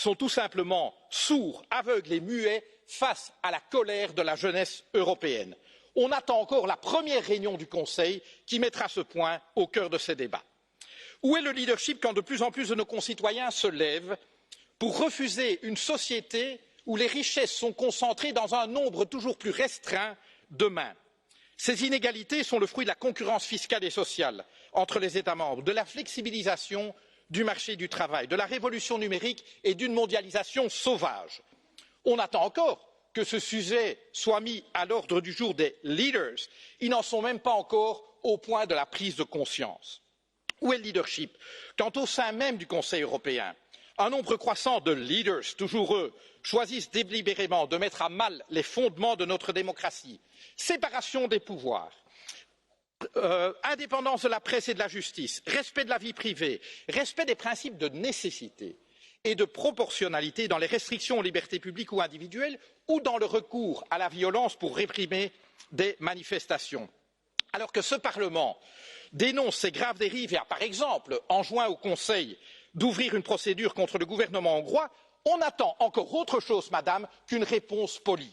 sont tout simplement sourds, aveugles et muets face à la colère de la jeunesse européenne. On attend encore la première réunion du Conseil qui mettra ce point au cœur de ces débats. Où est le leadership quand de plus en plus de nos concitoyens se lèvent pour refuser une société où les richesses sont concentrées dans un nombre toujours plus restreint de mains? Ces inégalités sont le fruit de la concurrence fiscale et sociale entre les États membres, de la flexibilisation du marché du travail, de la révolution numérique et d'une mondialisation sauvage. On attend encore que ce sujet soit mis à l'ordre du jour des leaders. Ils n'en sont même pas encore au point de la prise de conscience. Où est le leadership quand au sein même du Conseil européen, un nombre croissant de leaders, toujours eux, choisissent délibérément de mettre à mal les fondements de notre démocratie? Séparation des pouvoirs, indépendance de la presse et de la justice, respect de la vie privée, respect des principes de nécessité et de proportionnalité dans les restrictions aux libertés publiques ou individuelles ou dans le recours à la violence pour réprimer des manifestations. Alors que ce Parlement dénonce ces graves dérives et a par exemple enjoint au Conseil d'ouvrir une procédure contre le gouvernement hongrois, on attend encore autre chose, madame, qu'une réponse polie.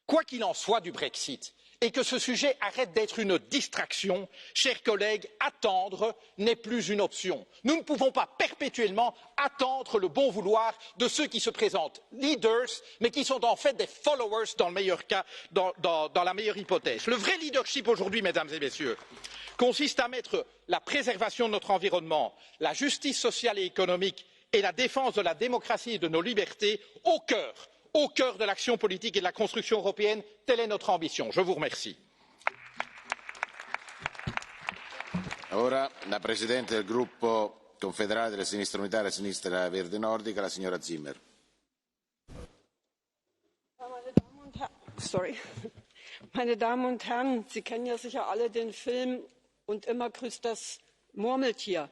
Quoi qu'il en soit du Brexit, et que ce sujet arrête d'être une distraction, chers collègues, attendre n'est plus une option. Nous ne pouvons pas perpétuellement attendre le bon vouloir de ceux qui se présentent leaders, mais qui sont en fait des followers dans le meilleur cas, dans la meilleure hypothèse. Le vrai leadership aujourd'hui, mesdames et messieurs, consiste à mettre la préservation de notre environnement, la justice sociale et économique et la défense de la démocratie et de nos libertés au cœur de l'action politique et de la construction européenne. Telle est notre ambition. Je vous remercie. Ora la Presidente del Gruppo Confederale della Sinistra Unitaria e Sinistra Verde Nordica, la signora Zimmer. Meine Damen und Herren, Sie kennen ja sicher alle den Film Und immer grüßt das Murmeltier.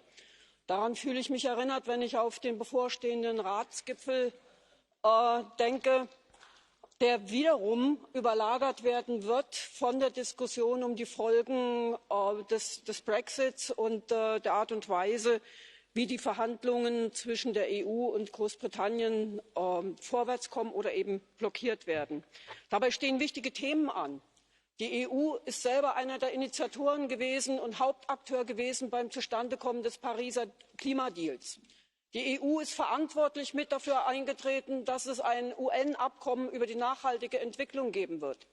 Daran fühle ich mich erinnert, wenn ich auf den bevorstehenden Ratsgipfel denke, der wiederum überlagert werden wird von der Diskussion um die Folgen des Brexits und der Art und Weise, wie die Verhandlungen zwischen der EU und Großbritannien vorwärtskommen oder eben blockiert werden. Dabei stehen wichtige Themen an. Die EU ist selber einer der Initiatoren gewesen und Hauptakteur gewesen beim Zustandekommen des Pariser Klimadeals. Die EU ist verantwortlich mit dafür eingetreten, dass es ein UN-Abkommen über die nachhaltige Entwicklung geben wird.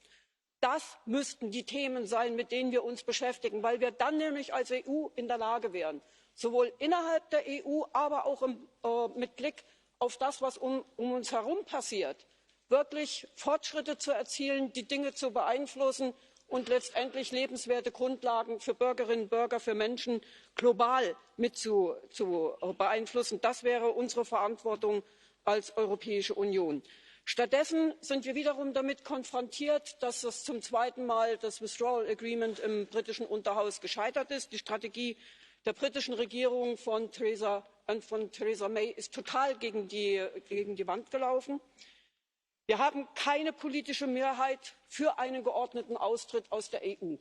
Das müssten die Themen sein, mit denen wir uns beschäftigen, weil wir dann nämlich als EU in der Lage wären, sowohl innerhalb der EU, aber auch mit Blick auf das, was um uns herum passiert, wirklich Fortschritte zu erzielen, die Dinge zu beeinflussen und letztendlich lebenswerte Grundlagen für Bürgerinnen und Bürger, für Menschen global mit zu beeinflussen. Das wäre unsere Verantwortung als Europäische Union. Stattdessen sind wir wiederum damit konfrontiert, dass zum zweiten Mal das Withdrawal Agreement im britischen Unterhaus gescheitert ist. Die Strategie der britischen Regierung von Theresa May ist total gegen die Wand gelaufen. Wir haben keine politische Mehrheit für einen geordneten Austritt aus der EU.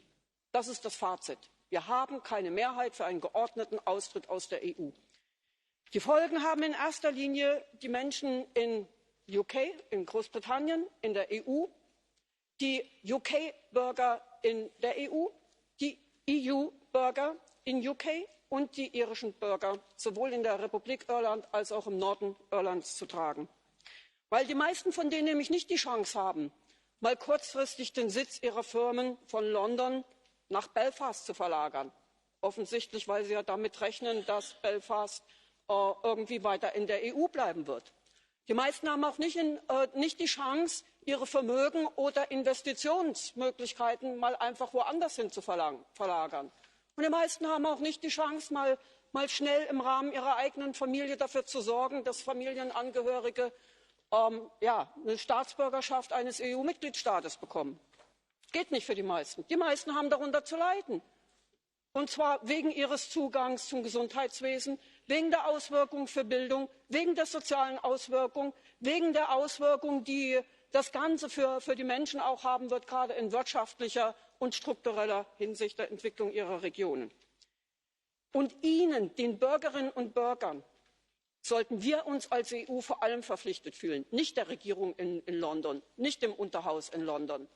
Das ist das Fazit. Wir haben keine Mehrheit für einen geordneten Austritt aus der EU. Die Folgen haben in erster Linie die Menschen in UK, in Großbritannien, in der EU, die UK-Bürger in der EU, die EU-Bürger in UK und die irischen Bürger sowohl in der Republik Irland als auch im Norden Irlands zu tragen. Weil die meisten von denen nämlich nicht die Chance haben, mal kurzfristig den Sitz ihrer Firmen von London nach Belfast zu verlagern. Offensichtlich, weil sie ja damit rechnen, dass Belfast irgendwie weiter in der EU bleiben wird. Die meisten haben auch nicht die Chance, ihre Vermögen oder Investitionsmöglichkeiten mal einfach woanders hin zu verlagern. Und die meisten haben auch nicht die Chance, mal schnell im Rahmen ihrer eigenen Familie dafür zu sorgen, dass Familienangehörige eine Staatsbürgerschaft eines EU-Mitgliedstaates bekommen. Das geht nicht für die meisten. Die meisten haben darunter zu leiden. Und zwar wegen ihres Zugangs zum Gesundheitswesen, wegen der Auswirkungen für Bildung, wegen der sozialen Auswirkungen, wegen der Auswirkungen, die das Ganze für die Menschen auch haben wird, gerade in wirtschaftlicher und struktureller Hinsicht der Entwicklung ihrer Regionen. Und Ihnen, den Bürgerinnen und Bürgern, sollten wir uns als EU vor allem verpflichtet fühlen, nicht der Regierung in London, nicht dem Unterhaus in London.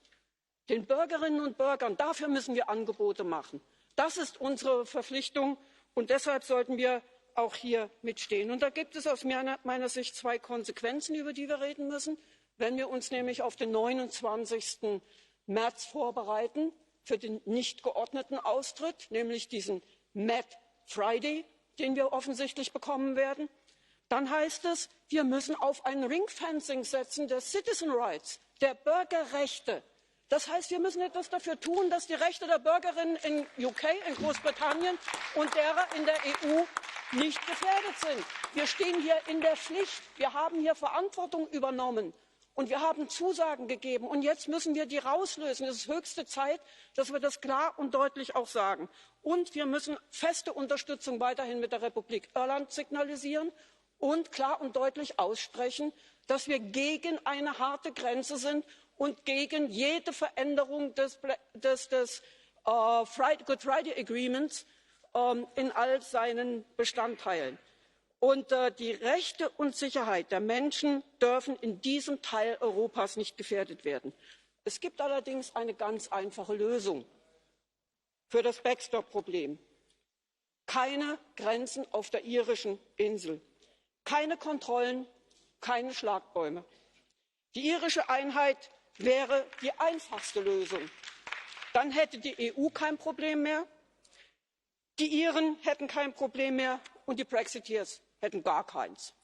Den Bürgerinnen und Bürgern, dafür müssen wir Angebote machen. Das ist unsere Verpflichtung und deshalb sollten wir auch hier mitstehen. Und da gibt es aus meiner Sicht zwei Konsequenzen, über die wir reden müssen. Wenn wir uns nämlich auf den 29. März vorbereiten für den nicht geordneten Austritt, nämlich diesen Mad Friday, den wir offensichtlich bekommen werden, dann heißt es, wir müssen auf ein Ringfencing setzen der Citizen Rights, der Bürgerrechte. Das heißt, wir müssen etwas dafür tun, dass die Rechte der Bürgerinnen in UK, in Großbritannien und derer in der EU nicht gefährdet sind. Wir stehen hier in der Pflicht. Wir haben hier Verantwortung übernommen und wir haben Zusagen gegeben. Und jetzt müssen wir die rauslösen. Es ist höchste Zeit, dass wir das klar und deutlich auch sagen. Und wir müssen feste Unterstützung weiterhin mit der Republik Irland signalisieren und klar und deutlich aussprechen, dass wir gegen eine harte Grenze sind und gegen jede Veränderung des Good Friday Agreements in all seinen Bestandteilen. Und die Rechte und Sicherheit der Menschen dürfen in diesem Teil Europas nicht gefährdet werden. Es gibt allerdings eine ganz einfache Lösung für das Backstop-Problem. Keine Grenzen auf der irischen Insel, keine Kontrollen, keine Schlagbäume. Die irische Einheit wäre die einfachste Lösung. Dann hätte die EU kein Problem mehr, die Iren hätten kein Problem mehr und die Brexiteers hätten gar keins.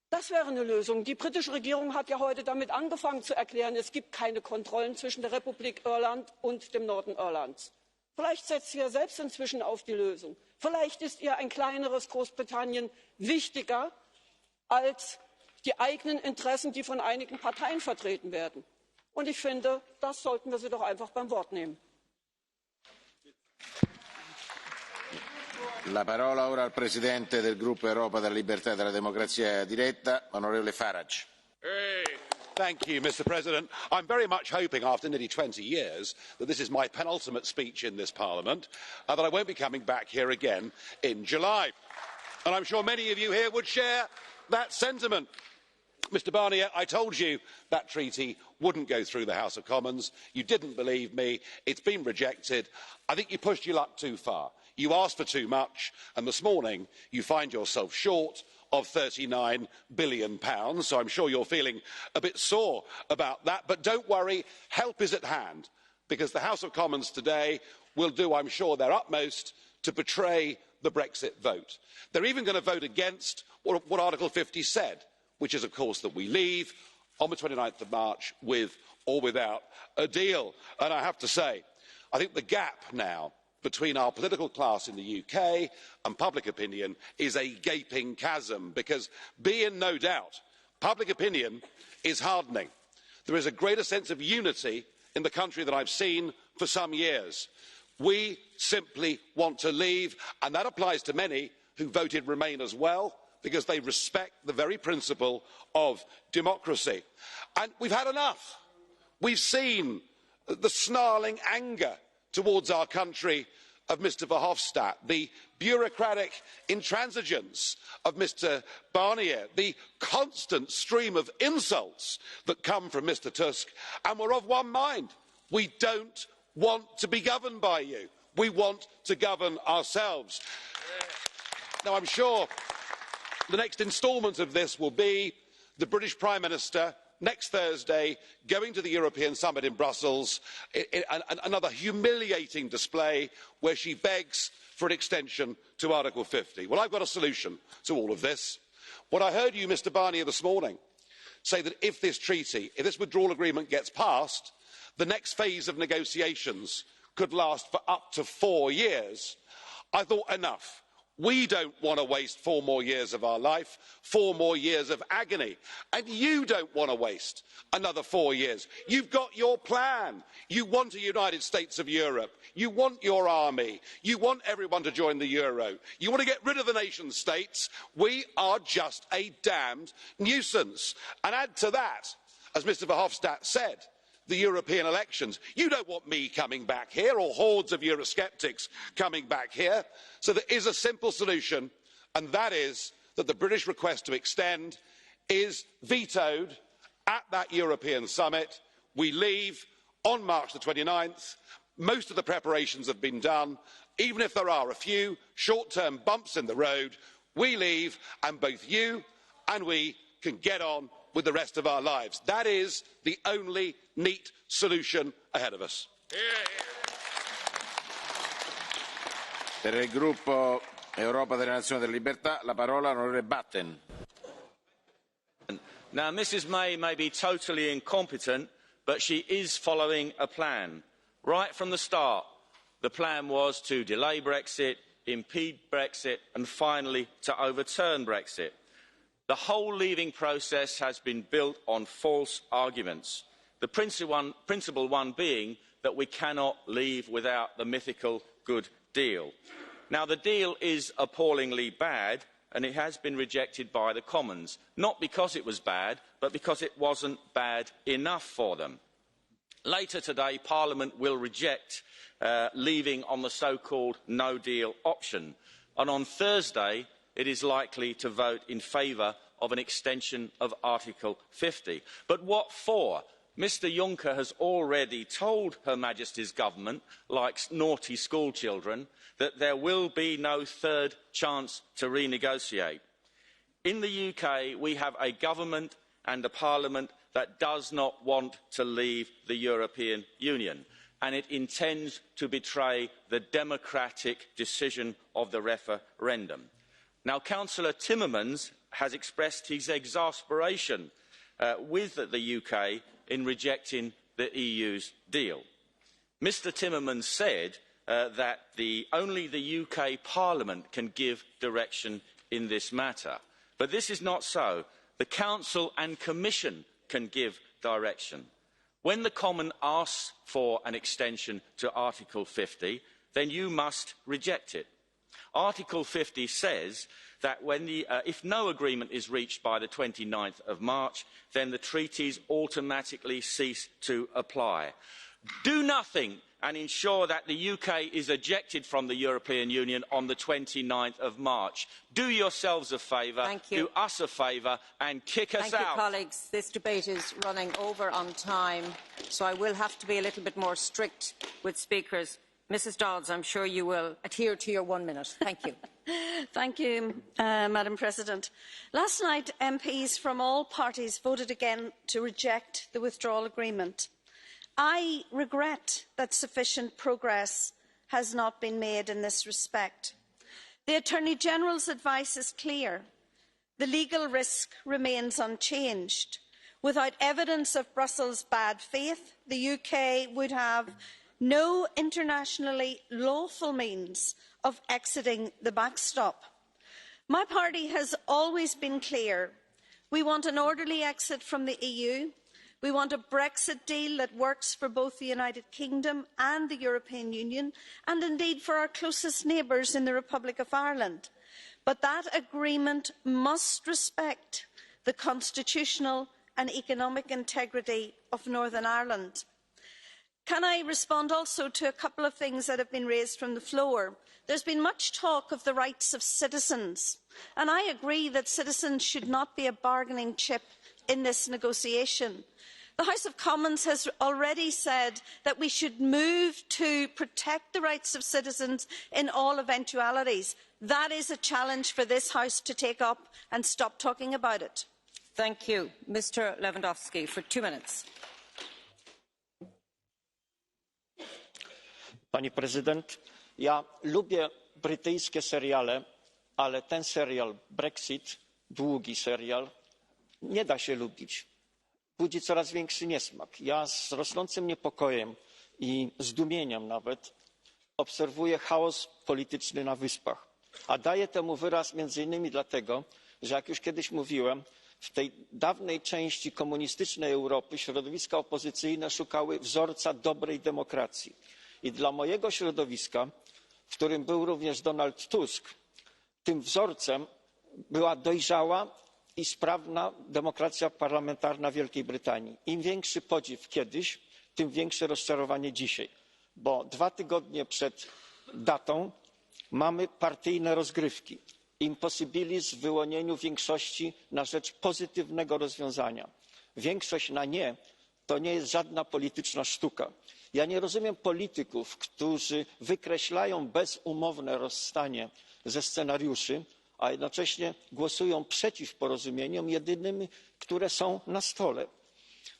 Das wäre eine Lösung. Die britische Regierung hat ja heute damit angefangen zu erklären, es gibt keine Kontrollen zwischen der Republik Irland und dem Norden Irlands. Vielleicht setzt sie ja selbst inzwischen auf die Lösung. Vielleicht ist ihr ein kleineres Großbritannien wichtiger als die eigenen Interessen, die von einigen Parteien vertreten werden. Und ich finde, das sollten wir sie doch einfach beim Wort nehmen. La parola ora al presidente del gruppo Europa della Libertà e della Democrazia Diretta, onorevole Farage. Thank you, Mr. President. I'm very much hoping, after nearly 20 years, that this is my penultimate speech in this Parliament, and that I won't be coming back here again in July. And I'm sure many of you here would share that sentiment. Mr. Barnier, I told you that treaty wouldn't go through the House of Commons. You didn't believe me. It's been rejected. I think you pushed your luck too far. You asked for too much, and this morning you find yourself short of £39 billion, so I'm sure you're feeling a bit sore about that. But don't worry, help is at hand, because the House of Commons today will do, I'm sure, their utmost to betray the Brexit vote. They're even going to vote against what Article 50 said, which is, of course, that we leave on the 29th of March with or without a deal. And I have to say, I think the gap now between our political class in the UK and public opinion is a gaping chasm, because, be in no doubt, public opinion is hardening. There is a greater sense of unity in the country than I've seen for some years. We simply want to leave, and that applies to many who voted Remain as well, because they respect the very principle of democracy. And we've had enough. We've seen the snarling anger towards our country of Mr Verhofstadt, the bureaucratic intransigence of Mr Barnier, the constant stream of insults that come from Mr Tusk, and we're of one mind. We don't want to be governed by you. We want to govern ourselves. Now, I'm sure the next instalment of this will be the British Prime Minister next Thursday going to the European Summit in Brussels, another humiliating display where she begs for an extension to Article 50. Well, I've got a solution to all of this. What I heard you, Mr Barnier, this morning say that if this treaty, if this withdrawal agreement gets passed, the next phase of negotiations could last for up to 4 years. I thought, enough. We don't want to waste 4 more years of our life, 4 more years of agony. And you don't want to waste another 4 years. You've got your plan. You want a United States of Europe. You want your army. You want everyone to join the euro. You want to get rid of the nation states. We are just a damned nuisance. And add to that, as Mr Verhofstadt said, the European elections. You don't want me coming back here, or hordes of Eurosceptics coming back here. So there is a simple solution, and that is that the British request to extend is vetoed at that European summit. We leave on March the 29th. Most of the preparations have been done. Even if there are a few short-term bumps in the road, we leave and both you and we can get on with the rest of our lives. That is the only neat solution ahead of us. Per il gruppo Europa delle Nazioni della Libertà, la parola all'onorevole Batten. Now, Mrs May be totally incompetent, but she is following a plan. Right from the start, the plan was to delay Brexit, impede Brexit, and finally to overturn Brexit. The whole leaving process has been built on false arguments, the principal one being that we cannot leave without the mythical good deal. Now, the deal is appallingly bad, and it has been rejected by the Commons, not because it was bad, but because it wasn't bad enough for them. Later today, Parliament will reject leaving on the so-called no-deal option, and on Thursday it is likely to vote in favour of an extension of Article 50. But what for? Mr Juncker has already told Her Majesty's government, like naughty schoolchildren, that there will be no third chance to renegotiate. In the UK, we have a government and a parliament that does not want to leave the European Union, and it intends to betray the democratic decision of the referendum. Now, Councillor Timmermans has expressed his exasperation with the UK in rejecting the EU's deal. Mr Timmermans said that only the UK Parliament can give direction in this matter. But this is not so. The Council and Commission can give direction. When the Common asks for an extension to Article 50, then you must reject it. Article 50 says that if no agreement is reached by the 29th of March, then the treaties automatically cease to apply. Do nothing and ensure that the UK is ejected from the European Union on the 29th of March. Do yourselves a favour, do us a favour and kick us out. Thank you, colleagues. This debate is running over on time, so I will have to be a little bit more strict with speakers. Mrs Dodds, I'm sure you will adhere to your 1 minute. Thank you. Thank you, Madam President. Last night, MPs from all parties voted again to reject the withdrawal agreement. I regret that sufficient progress has not been made in this respect. The Attorney-General's advice is clear. The legal risk remains unchanged. Without evidence of Brussels' bad faith, the UK would have no internationally lawful means of exiting the backstop. My party has always been clear. We want an orderly exit from the EU. We want a Brexit deal that works for both the United Kingdom and the European Union, and indeed for our closest neighbours in the Republic of Ireland. But that agreement must respect the constitutional and economic integrity of Northern Ireland. Can I respond also to a couple of things that have been raised from the floor? There's been much talk of the rights of citizens, and I agree that citizens should not be a bargaining chip in this negotiation. The House of Commons has already said that we should move to protect the rights of citizens in all eventualities. That is a challenge for this House to take up and stop talking about it. Thank you. Mr Lewandowski, for 2 minutes. Pani prezydent, ja lubię brytyjskie seriale, ale ten serial Brexit, długi serial, nie da się lubić. Budzi coraz większy niesmak. Ja z rosnącym niepokojem i zdumieniem nawet obserwuję chaos polityczny na Wyspach. A daję temu wyraz między innymi dlatego, że jak już kiedyś mówiłem, w tej dawnej części komunistycznej Europy środowiska opozycyjne szukały wzorca dobrej demokracji. I dla mojego środowiska, w którym był również Donald Tusk, tym wzorcem była dojrzała i sprawna demokracja parlamentarna Wielkiej Brytanii. Im większy podziw kiedyś, tym większe rozczarowanie dzisiaj. Bo 2 tygodnie przed datą mamy partyjne rozgrywki. impossibilis wyłonieniu większości na rzecz pozytywnego rozwiązania. Większość na nie to nie jest żadna polityczna sztuka. Ja nie rozumiem polityków, którzy wykreślają bezumowne rozstanie ze scenariuszy, a jednocześnie głosują przeciw porozumieniom jedynym, które są na stole.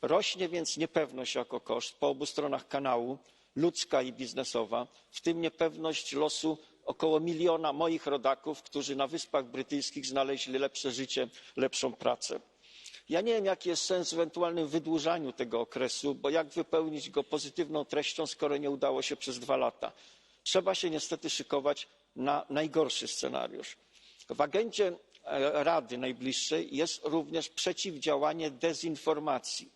Rośnie więc niepewność jako koszt po obu stronach kanału, ludzka i biznesowa, w tym niepewność losu około 1 miliona moich rodaków, którzy na Wyspach Brytyjskich znaleźli lepsze życie, lepszą pracę. Ja nie wiem, jaki jest sens w ewentualnym wydłużaniu tego okresu, bo jak wypełnić go pozytywną treścią, skoro nie udało się przez 2 lata. Trzeba się niestety szykować na najgorszy scenariusz. W agendzie Rady najbliższej jest również przeciwdziałanie dezinformacji.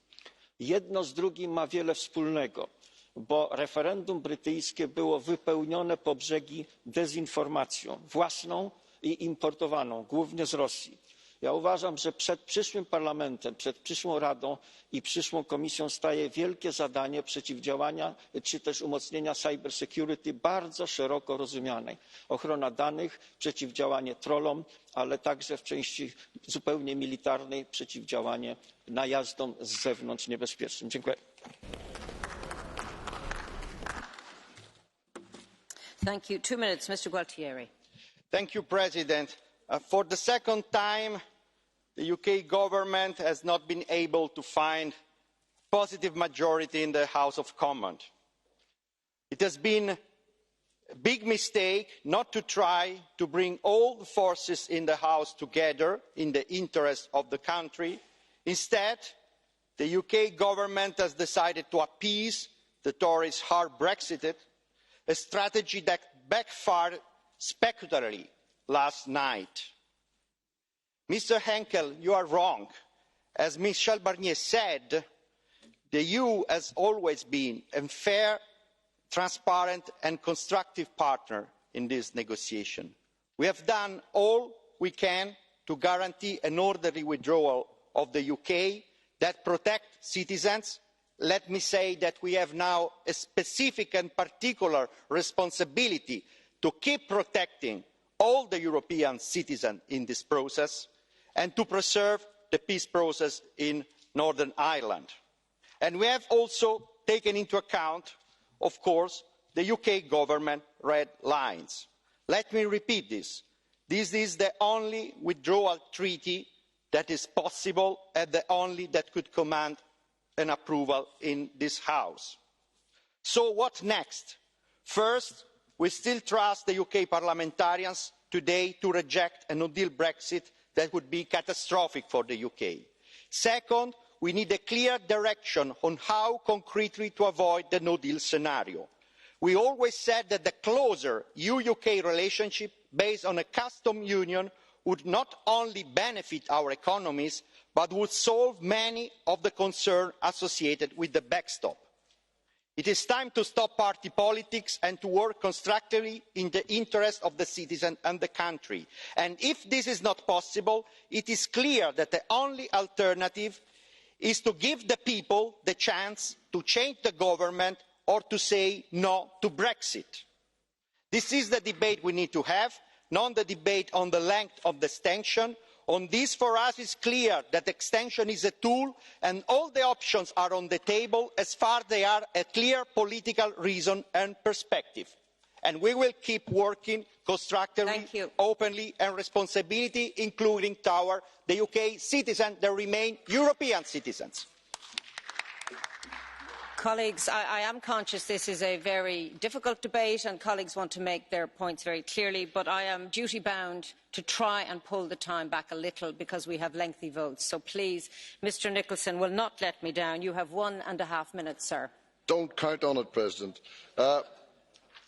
Jedno z drugim ma wiele wspólnego, bo referendum brytyjskie było wypełnione po brzegi dezinformacją własną i importowaną, głównie z Rosji. Ja uważam, że przed przyszłym Parlamentem, przed przyszłą Radą i przyszłą Komisją staje wielkie zadanie przeciwdziałania czy też umocnienia cyber security bardzo szeroko rozumianej. Ochrona danych, przeciwdziałanie trollom, ale także w części zupełnie militarnej przeciwdziałanie najazdom z zewnątrz niebezpiecznym. Dziękuję. Thank you. 2 minutes, Mr. Gualtieri. Thank you, President. For the second time, the UK government has not been able to find a positive majority in the House of Commons. It has been a big mistake not to try to bring all the forces in the House together in the interest of the country. Instead, the UK government has decided to appease the Tories' hard Brexit, a strategy that backfired spectacularly last night. Mr. Henkel, you are wrong. As Michel Barnier said, the EU has always been a fair, transparent and constructive partner in this negotiation. We have done all we can to guarantee an orderly withdrawal of the UK that protects citizens. Let me say that we have now a specific and particular responsibility to keep protecting all the European citizens in this process and to preserve the peace process in Northern Ireland. And we have also taken into account, of course, the UK government red lines. Let me repeat this. This is the only withdrawal treaty that is possible and the only that could command an approval in this House. So what next? First, we still trust the UK parliamentarians today to reject a no-deal Brexit that would be catastrophic for the UK. Second, we need a clear direction on how concretely to avoid the no-deal scenario. We always said that the closer EU-UK relationship based on a customs union would not only benefit our economies, but would solve many of the concerns associated with the backstop. It is time to stop party politics and to work constructively in the interest of the citizen and the country. And if this is not possible, it is clear that the only alternative is to give the people the chance to change the government or to say no to Brexit. This is the debate we need to have, not the debate on the length of the extension. On this, for us, it's clear that extension is a tool and all the options are on the table as far as they are a clear political reason and perspective. And we will keep working constructively, openly and responsibility, including toward the UK citizens that remain European citizens. Colleagues, I am conscious this is a very difficult debate and colleagues want to make their points very clearly, but I am duty-bound to try and pull the time back a little because we have lengthy votes. So please, Mr Nicholson will not let me down. You have 1.5 minutes, sir. Don't count on it, President. I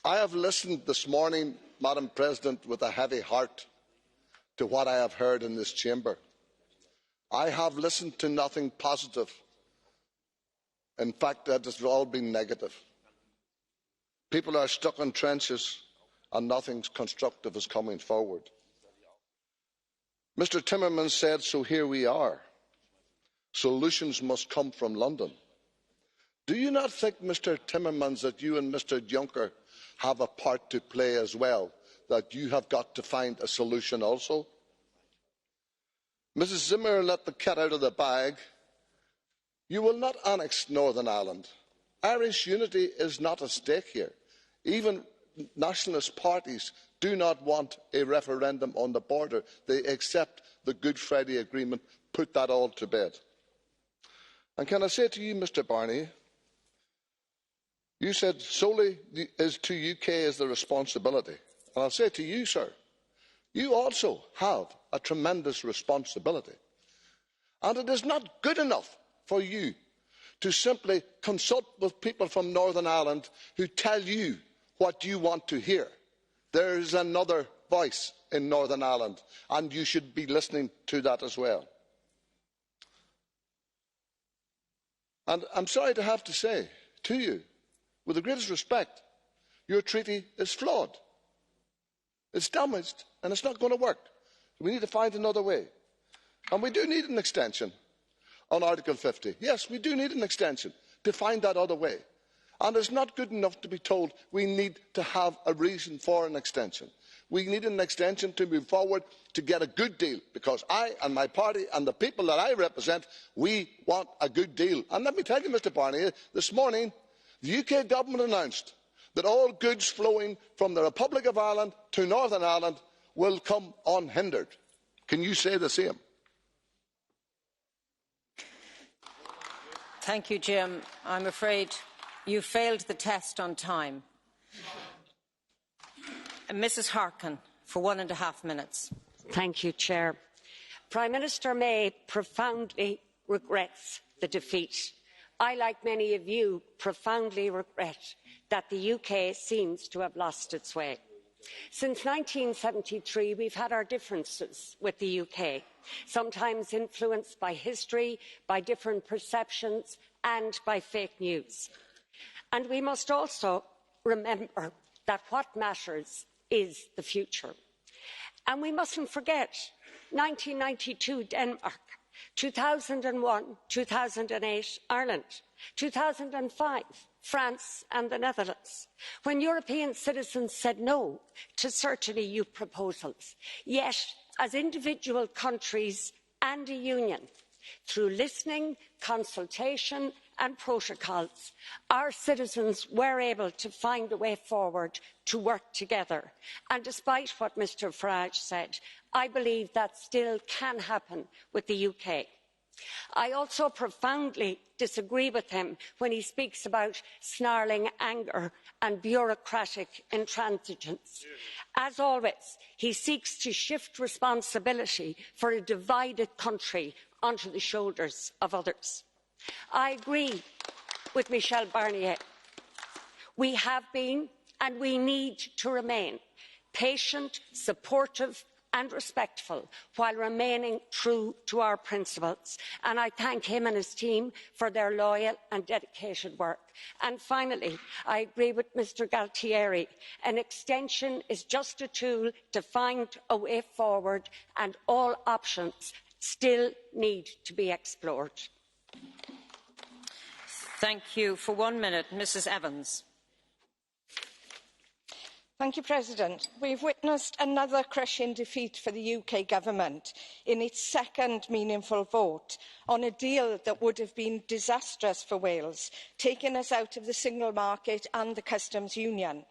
have listened this morning, Madam President, with a heavy heart to what I have heard in this chamber. I have listened to nothing positive. In fact, that has all been negative. People are stuck in trenches and nothing constructive is coming forward. Mr Timmermans said, so here we are. Solutions must come from London. Do you not think, Mr Timmermans, that you and Mr Juncker have a part to play as well? that you have got to find a solution also. Mrs Zimmer let the cat out of the bag. You will not annex Northern Ireland. Irish unity is not at stake here. Even nationalist parties do not want a referendum on the border. They accept the Good Friday Agreement. Put that all to bed. And can I say to you, Mr Barnier, you said solely to UK is the responsibility. And I'll say to you, sir, you also have a tremendous responsibility. And it is not good enough for you to simply consult with people from Northern Ireland who tell you what you want to hear. There is another voice in Northern Ireland, and you should be listening to that as well. And I'm sorry to have to say to you, with the greatest respect, your treaty is flawed. It's damaged, and it's not going to work. We need to find another way. And we do need an extension on Article 50. Yes, we do need an extension to find that other way. And it's not good enough to be told we need to have a reason for an extension. We need an extension to move forward to get a good deal, because I and my party and the people that I represent, we want a good deal. And let me tell you, Mr Barnier, this morning the UK government announced that all goods flowing from the Republic of Ireland to Northern Ireland will come unhindered. Can you say the same? Thank you, Jim. I'm afraid you failed the test on time. Mrs Harkin, for 1.5 minutes. Thank you, Chair. Prime Minister May profoundly regrets the defeat. I, like many of you, profoundly regret that the UK seems to have lost its way. Since 1973, we've had our differences with the UK, sometimes influenced by history, by different perceptions and by fake news. And we must also remember that what matters is the future. And we mustn't forget 1992 Denmark, 2001, 2008 Ireland, 2005 France and the Netherlands, when European citizens said no to certain EU proposals. Yet, as individual countries and a union, through listening, consultation and protocols, our citizens were able to find a way forward to work together. And despite what Mr Farage said, I believe that still can happen with the UK. I also profoundly disagree with him when he speaks about snarling anger and bureaucratic intransigence. As always, he seeks to shift responsibility for a divided country onto the shoulders of others. I agree with Michel Barnier. We have been, and we need to remain, patient, supportive and respectful while remaining true to our principles. And I thank him and his team for their loyal and dedicated work. And finally, I agree with Mr Gualtieri. An extension is just a tool to find a way forward, and all options still need to be explored. Thank you. For 1 minute, Mrs Evans. Mr President, we've witnessed another crushing defeat for the UK government in its second meaningful vote on a deal that would have been disastrous for Wales, taking us out of the single market and the customs union.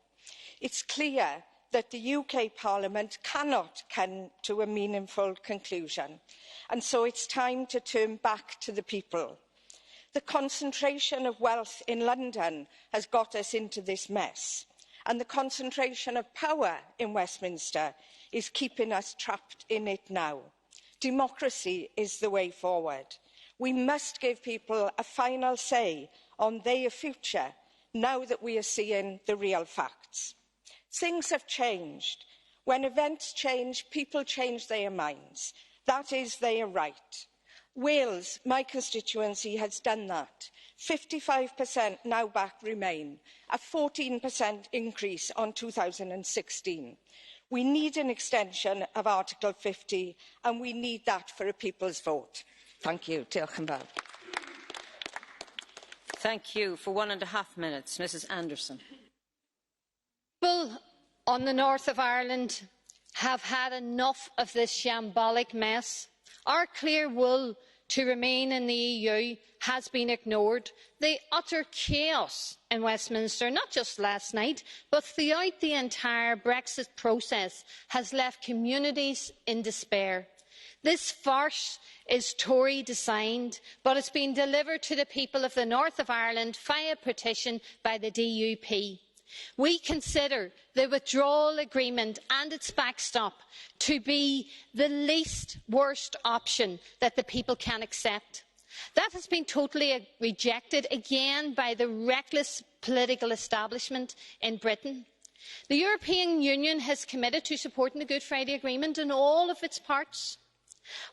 It's clear that the UK Parliament cannot come to a meaningful conclusion, and so it's time to turn back to the people. The concentration of wealth in London has got us into this mess, and the concentration of power in Westminster is keeping us trapped in it now. Democracy is the way forward. We must give people a final say on their future now that we are seeing the real facts. Things have changed. When events change, people change their minds. That is their right. Wales, my constituency, has done that. 55% now back Remain, a 14% increase on 2016. We need an extension of Article 50, and we need that for a people's vote. Thank you. Diolch yn fawr. Thank you. For 1.5 minutes, Mrs Anderson. People on the north of Ireland have had enough of this shambolic mess. Our clear will to remain in the EU has been ignored. The utter chaos in Westminster, not just last night, but throughout the entire Brexit process, has left communities in despair. This farce is Tory designed, but it's been delivered to the people of the north of Ireland via petition by the DUP. We consider the withdrawal agreement and its backstop to be the least worst option that the people can accept. That has been totally rejected again by the reckless political establishment in Britain. The European Union has committed to supporting the Good Friday Agreement in all of its parts.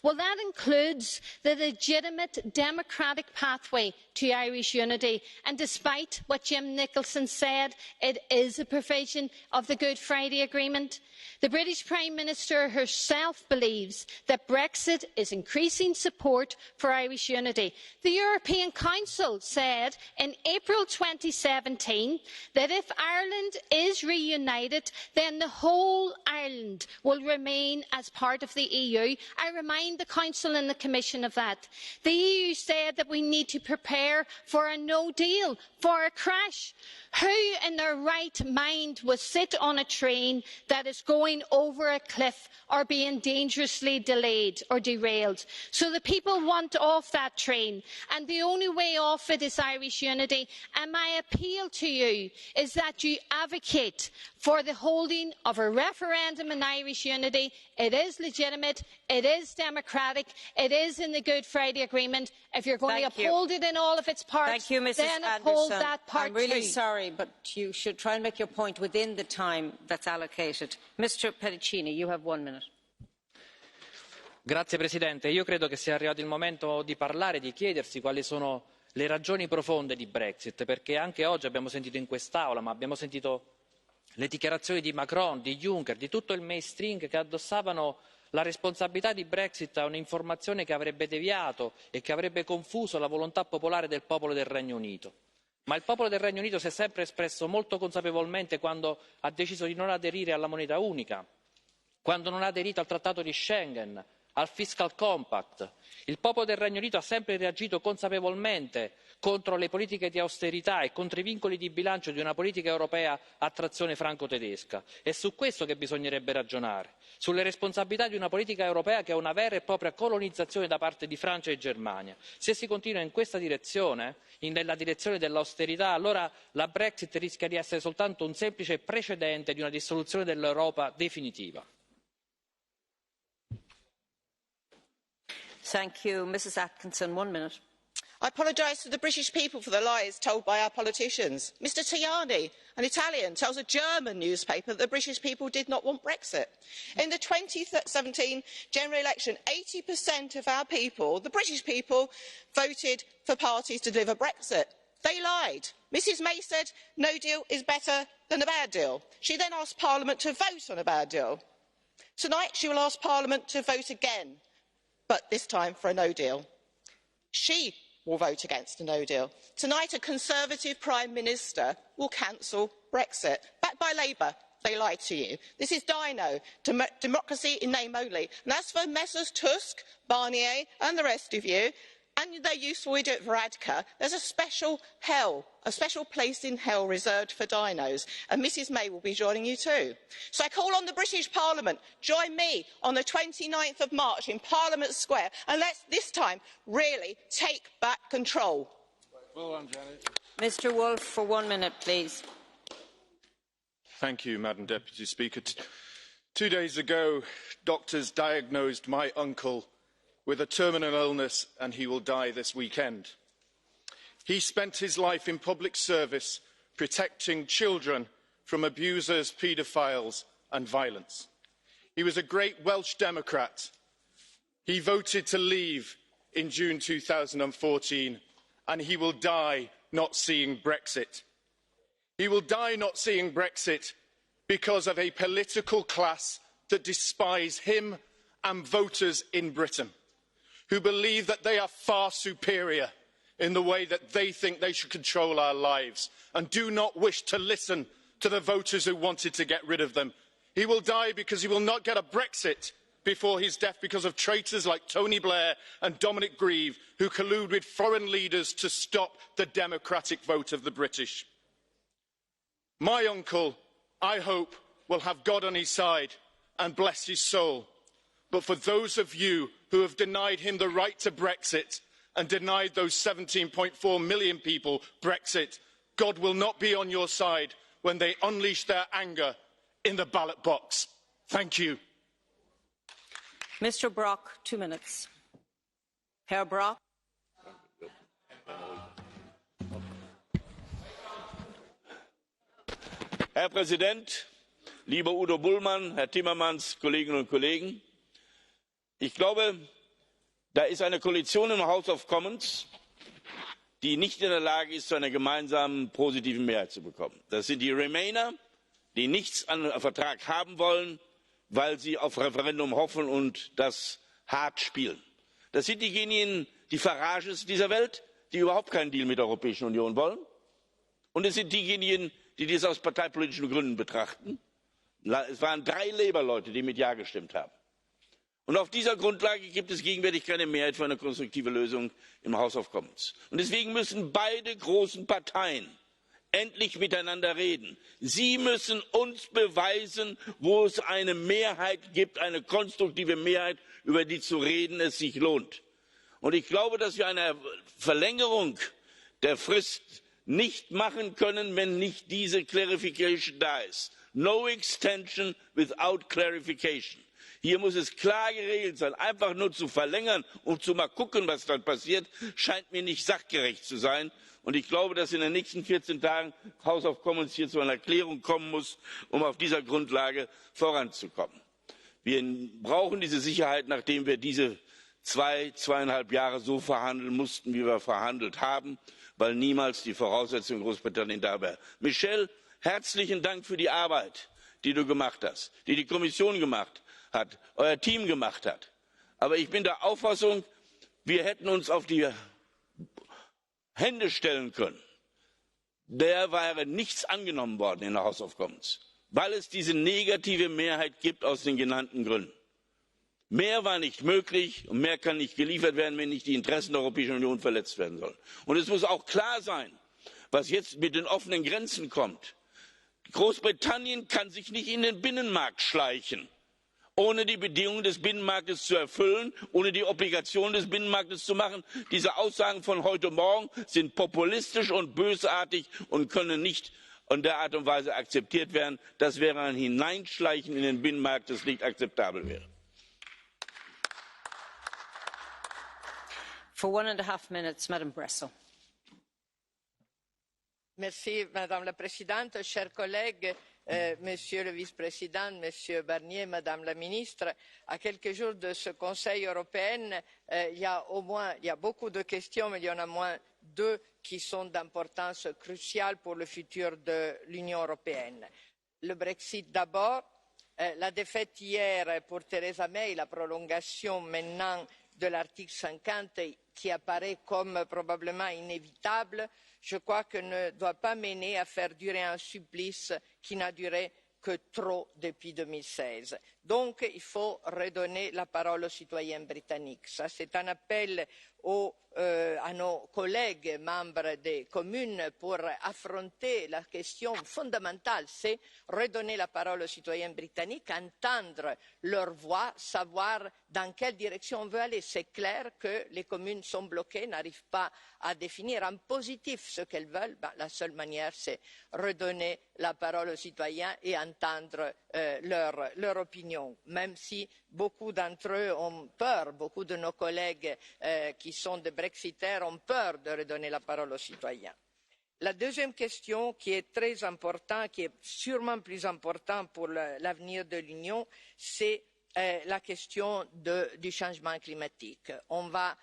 Well, that includes the legitimate democratic pathway to Irish unity, and despite what Jim Nicholson said, it is a provision of the Good Friday Agreement. The British Prime Minister herself believes that Brexit is increasing support for Irish unity. The European Council said in April 2017 that if Ireland is reunited, then the whole Ireland will remain as part of the EU. I remind the Council and the Commission of that. The EU said that we need to prepare for a no deal, for a crash. Who in their right mind would sit on a train that is going over a cliff or being dangerously delayed or derailed? So the people want off that train, and the only way off it is Irish unity. And my appeal to you is that you advocate for the holding of a referendum in Irish unity. It is legitimate, it is democratic, it is in the Good Friday Agreement. If you're going to uphold it in all of its parts, then uphold that part I'm really too. sorry, but you should try and make your point within the time that's allocated. Mr. Pedicini, you have 1 minute. Grazie Presidente, io credo che sia arrivato il momento di parlare, di chiedersi quali sono le ragioni profonde di Brexit, perché anche oggi abbiamo sentito in quest'Aula, ma abbiamo sentito le dichiarazioni di Macron, di Juncker, di tutto il mainstream che addossavano la responsabilità di Brexit a un'informazione che avrebbe deviato e che avrebbe confuso la volontà popolare del popolo del Regno Unito. Ma il popolo del Regno Unito si è sempre espresso molto consapevolmente quando ha deciso di non aderire alla moneta unica, quando non ha aderito al Trattato di Schengen, al Fiscal Compact. Il popolo del Regno Unito ha sempre reagito consapevolmente contro le politiche di austerità e contro i vincoli di bilancio di una politica europea a trazione franco-tedesca. È su questo che bisognerebbe ragionare, sulle responsabilità di una politica europea che è una vera e propria colonizzazione da parte di Francia e Germania. Se si continua in questa direzione, nella direzione dell'austerità, allora la Brexit rischia di essere soltanto un semplice precedente di una dissoluzione dell'Europa definitiva. Thank you. Mrs. Atkinson, 1 minute. I apologise to the British people for the lies told by our politicians. Mr Tajani, an Italian, tells a German newspaper that the British people did not want Brexit. In the 2017 general election, 80% of our people, the British people, voted for parties to deliver Brexit. They lied. Mrs May said no deal is better than a bad deal. She then asked Parliament to vote on a bad deal. Tonight she will ask Parliament to vote again, but this time for a no deal. She will vote against a no deal. Tonight, a Conservative Prime Minister will cancel Brexit. Backed by Labour, they lied to you. This is Dino, democracy in name only. And as for Messrs Tusk, Barnier and the rest of you, and their useful idiot Varadkar, there's a special hell, a special place in hell reserved for dinos, and Mrs May will be joining you too. So I call on the British Parliament, join me on the 29th of March in Parliament Square, and let's this time really take back control. Well done, Janet. Mr Wolfe, for 1 minute, please. Thank you, Madam Deputy Speaker. 2 days ago, doctors diagnosed my uncle with a terminal illness, and he will die this weekend. He spent his life in public service protecting children from abusers, paedophiles and violence. He was a great Welsh Democrat. He voted to leave in June 2014, and he will die not seeing Brexit. He will die not seeing Brexit because of a political class that despise him and voters in Britain, who believe that they are far superior in the way that they think they should control our lives and do not wish to listen to the voters who wanted to get rid of them. He will die because he will not get a Brexit before his death because of traitors like Tony Blair and Dominic Grieve, who collude with foreign leaders to stop the democratic vote of the British. My uncle, I hope, will have God on his side and bless his soul. But for those of you who have denied him the right to Brexit and denied those 17.4 million people Brexit, God will not be on your side when they unleash their anger in the ballot box. Thank you. Mr. Brok, 2 minutes. Herr Brok. Herr Präsident, lieber Udo Bullmann, Herr Timmermans, Kolleginnen und Kollegen! Ich glaube, da ist eine Koalition im House of Commons, die nicht in der Lage ist, zu einer gemeinsamen positiven Mehrheit zu bekommen. Das sind die Remainer, die nichts an einem Vertrag haben wollen, weil sie auf Referendum hoffen und das hart spielen. Das sind diejenigen, die Farages dieser Welt, die überhaupt keinen Deal mit der Europäischen Union wollen. Und es sind diejenigen, die dies aus parteipolitischen Gründen betrachten. Es waren 3 Labour-Leute, die mit Ja gestimmt haben. Und auf dieser Grundlage gibt es gegenwärtig keine Mehrheit für eine konstruktive Lösung im House of Commons. Und deswegen müssen beide großen Parteien endlich miteinander reden. Sie müssen uns beweisen, wo es eine Mehrheit gibt, eine konstruktive Mehrheit, über die zu reden es sich lohnt. Und ich glaube, dass wir eine Verlängerung der Frist nicht machen können, wenn nicht diese Clarification da ist. No extension without clarification. Hier muss es klar geregelt sein. Einfach nur zu verlängern und zu mal gucken, was dann passiert, scheint mir nicht sachgerecht zu sein. Und ich glaube, dass in den nächsten 14 Tagen House of Commons hier zu einer Erklärung kommen muss, um auf dieser Grundlage voranzukommen. Wir brauchen diese Sicherheit, nachdem wir diese 2,5 Jahre so verhandeln mussten, wie wir verhandelt haben, weil niemals die Voraussetzungen Großbritannien da waren. Michel, herzlichen Dank für die Arbeit, die du gemacht hast, die die Kommission gemacht hat, euer Team gemacht hat. Aber ich bin der Auffassung, wir hätten uns auf die Hände stellen können. Der wäre nichts angenommen worden in der House of Commons, weil es diese negative Mehrheit gibt aus den genannten Gründen. Mehr war nicht möglich und mehr kann nicht geliefert werden, wenn nicht die Interessen der Europäischen Union verletzt werden sollen. Und es muss auch klar sein, was jetzt mit den offenen Grenzen kommt. Großbritannien kann sich nicht in den Binnenmarkt schleichen, ohne die Bedingungen des Binnenmarktes zu erfüllen, ohne die Obligation des Binnenmarktes zu machen. Diese Aussagen von heute Morgen sind populistisch und bösartig und können nicht in der Art und Weise akzeptiert werden. Das wäre ein Hineinschleichen in den Binnenmarkt, das nicht akzeptabel wäre. For 1.5 minutes, Madame Bresso. Merci, Madame la Présidente, chers collègues, Monsieur le Vice-président, Monsieur Barnier, Madame la Ministre. À quelques jours de ce Conseil européen, il y a beaucoup de questions, mais il y en a moins 2 qui sont d'importance cruciale pour le futur de l'Union européenne. Le Brexit d'abord, la défaite hier pour Theresa May, la prolongation maintenant de l'article 50 qui apparaît comme probablement inévitable, je crois que ne doit pas mener à faire durer un supplice qui n'a duré que trop depuis 2016. Donc, il faut redonner la parole aux citoyens britanniques. Ça, c'est un appel à nos collègues membres des communes pour affronter la question fondamentale, c'est redonner la parole aux citoyens britanniques, entendre leur voix, savoir dans quelle direction on veut aller. C'est clair que les communes sont bloquées, n'arrivent pas à définir en positif ce qu'elles veulent. La seule manière, c'est redonner la parole aux citoyens et entendre leur opinion, même si beaucoup d'entre eux ont peur, beaucoup de nos collègues qui sont des Brexitaires ont peur de redonner la parole aux citoyens. La deuxième question qui est très importante, qui est sûrement plus importante pour l'avenir de l'Union, c'est la question du changement climatique. On va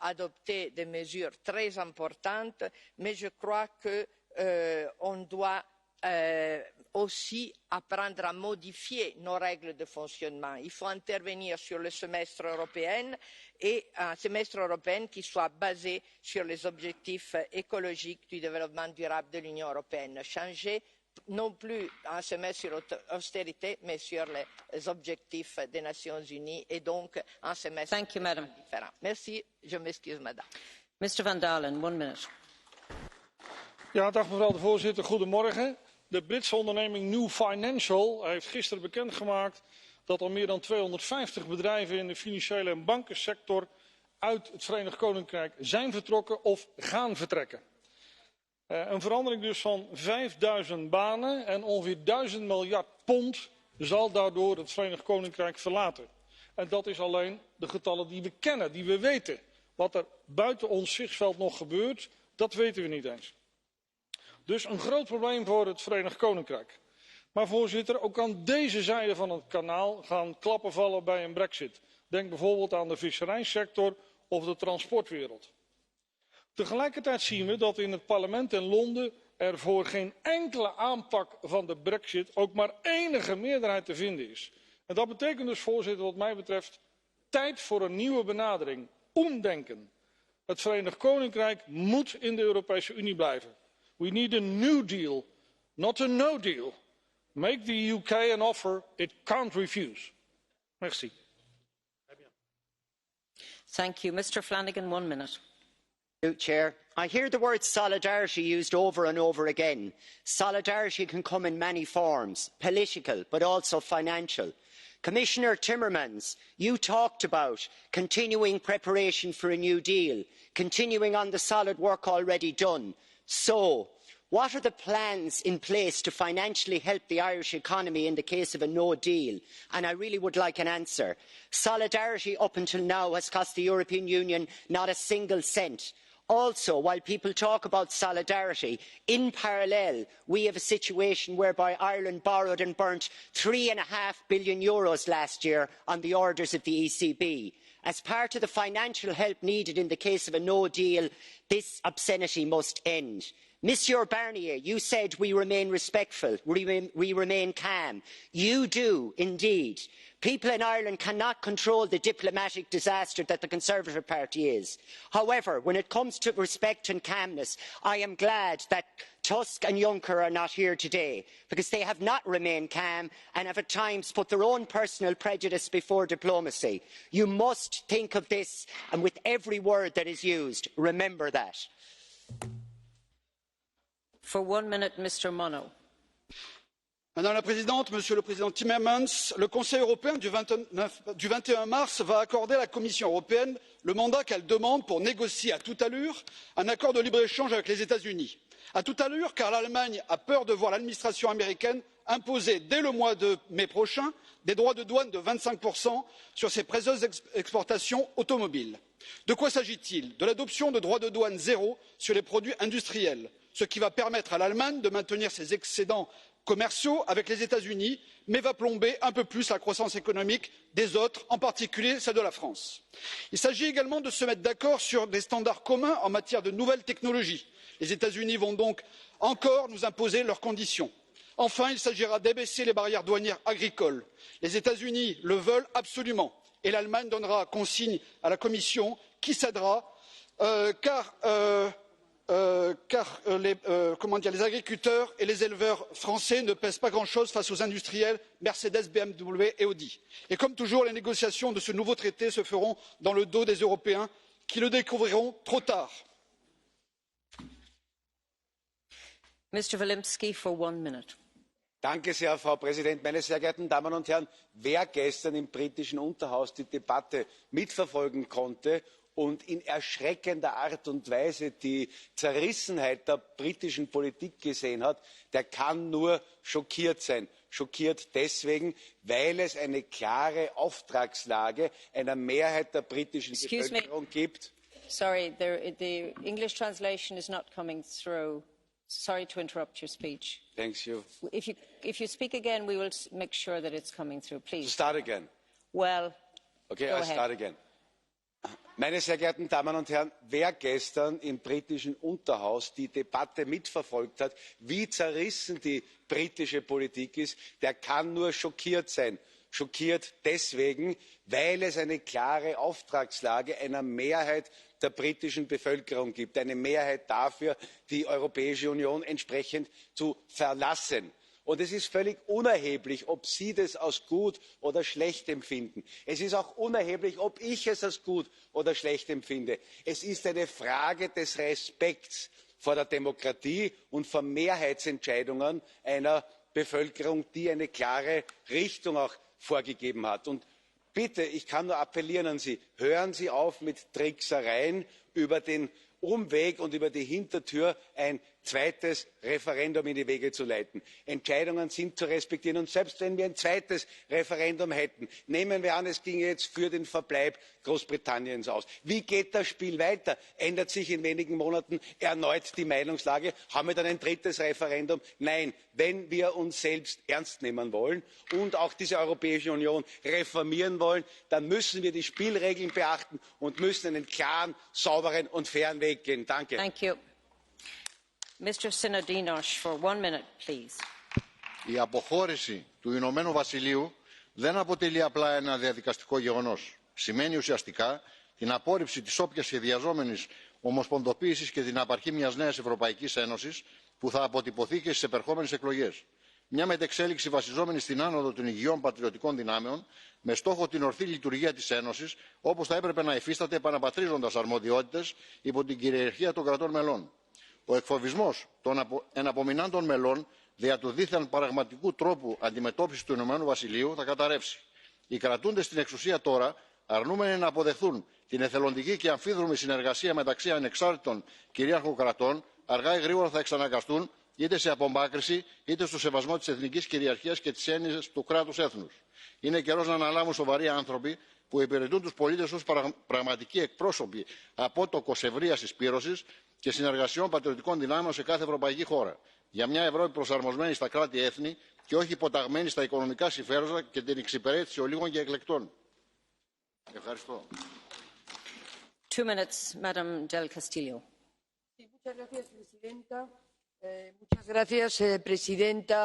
adopter des mesures très importantes, mais je crois qu'on doit aussi apprendre à modifier nos règles de fonctionnement. Il faut intervenir sur le semestre européen et un semestre européen qui soit basé sur les objectifs écologiques du développement durable de l'Union européenne. Changer non plus un semestre sur l'austérité, mais sur les objectifs des Nations Unies et donc un semestre différent. Merci, je m'excuse, madame. Mr. Van Dalen, 1 minute. Ja, dag mevrouw de voorzitter, goedemorgen. De Britse onderneming New Financial heeft gisteren bekendgemaakt dat al meer dan 250 bedrijven in de financiële en bankensector uit het Verenigd Koninkrijk zijn vertrokken of gaan vertrekken. Een verandering dus van 5000 banen en ongeveer 1000 miljard pond zal daardoor het Verenigd Koninkrijk verlaten. En dat is alleen de getallen die we kennen, die we weten. Wat er buiten ons zichtveld nog gebeurt, dat weten we niet eens. Dus een groot probleem voor het Verenigd Koninkrijk. Maar voorzitter, ook aan deze zijde van het kanaal gaan klappen vallen bij een Brexit. Denk bijvoorbeeld aan de visserijsector of de transportwereld. Tegelijkertijd zien we dat in het parlement in Londen er voor geen enkele aanpak van de Brexit ook maar enige meerderheid te vinden is. En dat betekent dus, voorzitter, wat mij betreft, tijd voor een nieuwe benadering. Omdenken. Het Verenigd Koninkrijk moet in de Europese Unie blijven. We need a new deal, not a no deal. Make the UK an offer it can't refuse. Merci. Thank you. Mr. Flanagan, 1 minute. Chair, I hear the word solidarity used over and over again. Solidarity can come in many forms, political, but also financial. Commissioner Timmermans, you talked about continuing preparation for a new deal, continuing on the solid work already done. So, what are the plans in place to financially help the Irish economy in the case of a no deal? And I really would like an answer. Solidarity up until now has cost the European Union not a single cent. Also, while people talk about solidarity, in parallel we have a situation whereby Ireland borrowed and burnt €3.5 billion last year on the orders of the ECB. As part of the financial help needed in the case of a no deal, this obscenity must end. Monsieur Barnier, you said we remain respectful, we remain calm. You do indeed. People in Ireland cannot control the diplomatic disaster that the Conservative Party is. However, when it comes to respect and calmness, I am glad that Tusk and Juncker are not here today, because they have not remained calm and have at times put their own personal prejudice before diplomacy. You must think of this, and with every word that is used, remember that. For 1 minute, Mr. Monod. Madame la Présidente, Monsieur le Président Timmermans, le Conseil européen du 21 mars va accorder à la Commission européenne le mandat qu'elle demande pour négocier à toute allure un accord de libre-échange avec les États-Unis. À toute allure, car l'Allemagne a peur de voir l'administration américaine imposer dès le mois de mai prochain des droits de douane de 25% sur ses précieuses exportations automobiles. De quoi s'agit-il? De l'adoption de droits de douane zéro sur les produits industriels, ce qui va permettre à l'Allemagne de maintenir ses excédents commerciaux avec les États-Unis, mais va plomber un peu plus la croissance économique des autres, en particulier celle de la France. Il s'agit également de se mettre d'accord sur des standards communs en matière de nouvelles technologies. Les États-Unis vont donc encore nous imposer leurs conditions. Enfin, il s'agira d'abaisser les barrières douanières agricoles. Les États-Unis le veulent absolument et l'Allemagne donnera consigne à la Commission qui cédera car les agriculteurs et les éleveurs français ne pèsent pas grand-chose face aux industriels Mercedes, BMW et Audi. Et comme toujours, les négociations de ce nouveau traité se feront dans le dos des Européens qui le découvriront trop tard. Mr. Wilimski, for 1 minute. Danke sehr, Frau Präsidentin, meine sehr geehrten Damen und Herren! Wer gestern im britischen Unterhaus die Debatte mitverfolgen konnte und in erschreckender Art und Weise die Zerrissenheit der britischen Politik gesehen hat, der kann nur schockiert sein. Schockiert deswegen, weil es eine klare Auftragslage einer Mehrheit der britischen Bevölkerung gibt. Sorry, the English translation is not coming through. Sorry to interrupt your speech. Thank you. If you speak again, we will make sure that it's coming through. Please. Start again. Well, okay, go I'll ahead. start again. Meine sehr geehrten Damen und Herren, wer gestern im britischen Unterhaus die Debatte mitverfolgt hat, wie zerrissen die britische Politik ist, der kann nur schockiert sein. schockiert deswegen, weil es eine klare Auftragslage einer Mehrheit der britischen Bevölkerung gibt, eine Mehrheit dafür, die Europäische Union entsprechend zu verlassen. Und es ist völlig unerheblich, ob Sie das als gut oder schlecht empfinden. Es ist auch unerheblich, ob ich es als gut oder schlecht empfinde. Es ist eine Frage des Respekts vor der Demokratie und vor Mehrheitsentscheidungen einer Bevölkerung, die eine klare Richtung auch vorgegeben hat. Und bitte, ich kann nur appellieren an Sie, hören Sie auf mit Tricksereien über den Umweg und über die Hintertür ein zweites Referendum in die Wege zu leiten. Entscheidungen sind zu respektieren. Und selbst wenn wir ein zweites Referendum hätten, nehmen wir an, es ginge jetzt für den Verbleib Großbritanniens aus. Wie geht das Spiel weiter? Ändert sich in wenigen Monaten erneut die Meinungslage? Haben wir dann ein drittes Referendum? Nein, wenn wir uns selbst ernst nehmen wollen und auch diese Europäische Union reformieren wollen, dann müssen wir die Spielregeln beachten und müssen einen klaren, sauberen und fairen Weg gehen. Danke. Η αποχώρηση του Ηνωμένου Βασιλείου δεν αποτελεί απλά ένα διαδικαστικό γεγονός. Σημαίνει ουσιαστικά την απόρριψη της όποιας σχεδιαζόμενης ομοσπονδοποίησης και την απαρχή μιας νέας Ευρωπαϊκής Ένωσης που θα αποτυπωθεί και στις επερχόμενες εκλογές. Μια μετεξέλιξη βασιζόμενη στην άνοδο των υγιών πατριωτικών δυνάμεων με στόχο την ορθή λειτουργία της Ένωσης όπως θα έπρεπε να υφίσταται επαναπατρίζοντας αρμοδιότητες υπό την κυριαρχία των κρατών μελών. Ο εκφοβισμός των εναπομεινάντων μελών δια του δίθεν πραγματικού τρόπου αντιμετώπισης του Ηνωμένου Βασιλείου θα καταρρεύσει. Οι κρατούντες στην εξουσία τώρα αρνούμενοι να αποδεχθούν την εθελοντική και αμφίδρομη συνεργασία μεταξύ ανεξάρτητων κυρίαρχων κρατών αργά ή γρήγορα θα εξαναγκαστούν είτε σε απομάκρυνση είτε στο σεβασμό της εθνικής κυριαρχίας και της έννοιας του κράτους έθνους. Είναι καιρός να αναλάβουν σοβαροί άνθρωποι που υπηρετούν τους πολίτες ως πραγματικοί εκπρόσωποι απότοκος ευρείας συσπήρωσης και συνεργασιών πατριωτικών δυνάμεων σε κάθε ευρωπαϊκή χώρα. Για μια Ευρώπη προσαρμοσμένη στα κράτη-έθνη και όχι υποταγμένη στα οικονομικά συμφέροντα και την εξυπηρέτηση ολίγων και εκλεκτών. Ευχαριστώ. Muchas gracias, presidenta,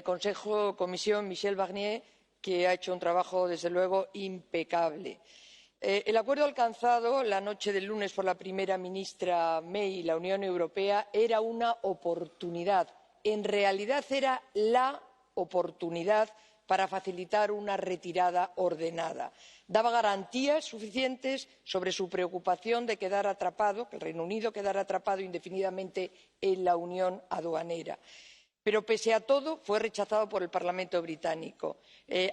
Consejo, Comisión, Michel Barnier, que ha hecho un trabajo, desde luego, impecable. El acuerdo alcanzado la noche del lunes por la primera ministra May y la Unión Europea era una oportunidad. En realidad era la oportunidad para facilitar una retirada ordenada. Daba garantías suficientes sobre su preocupación de quedar atrapado, que el Reino Unido quedara atrapado indefinidamente en la unión aduanera. Pero, pese a todo, fue rechazado por el Parlamento británico.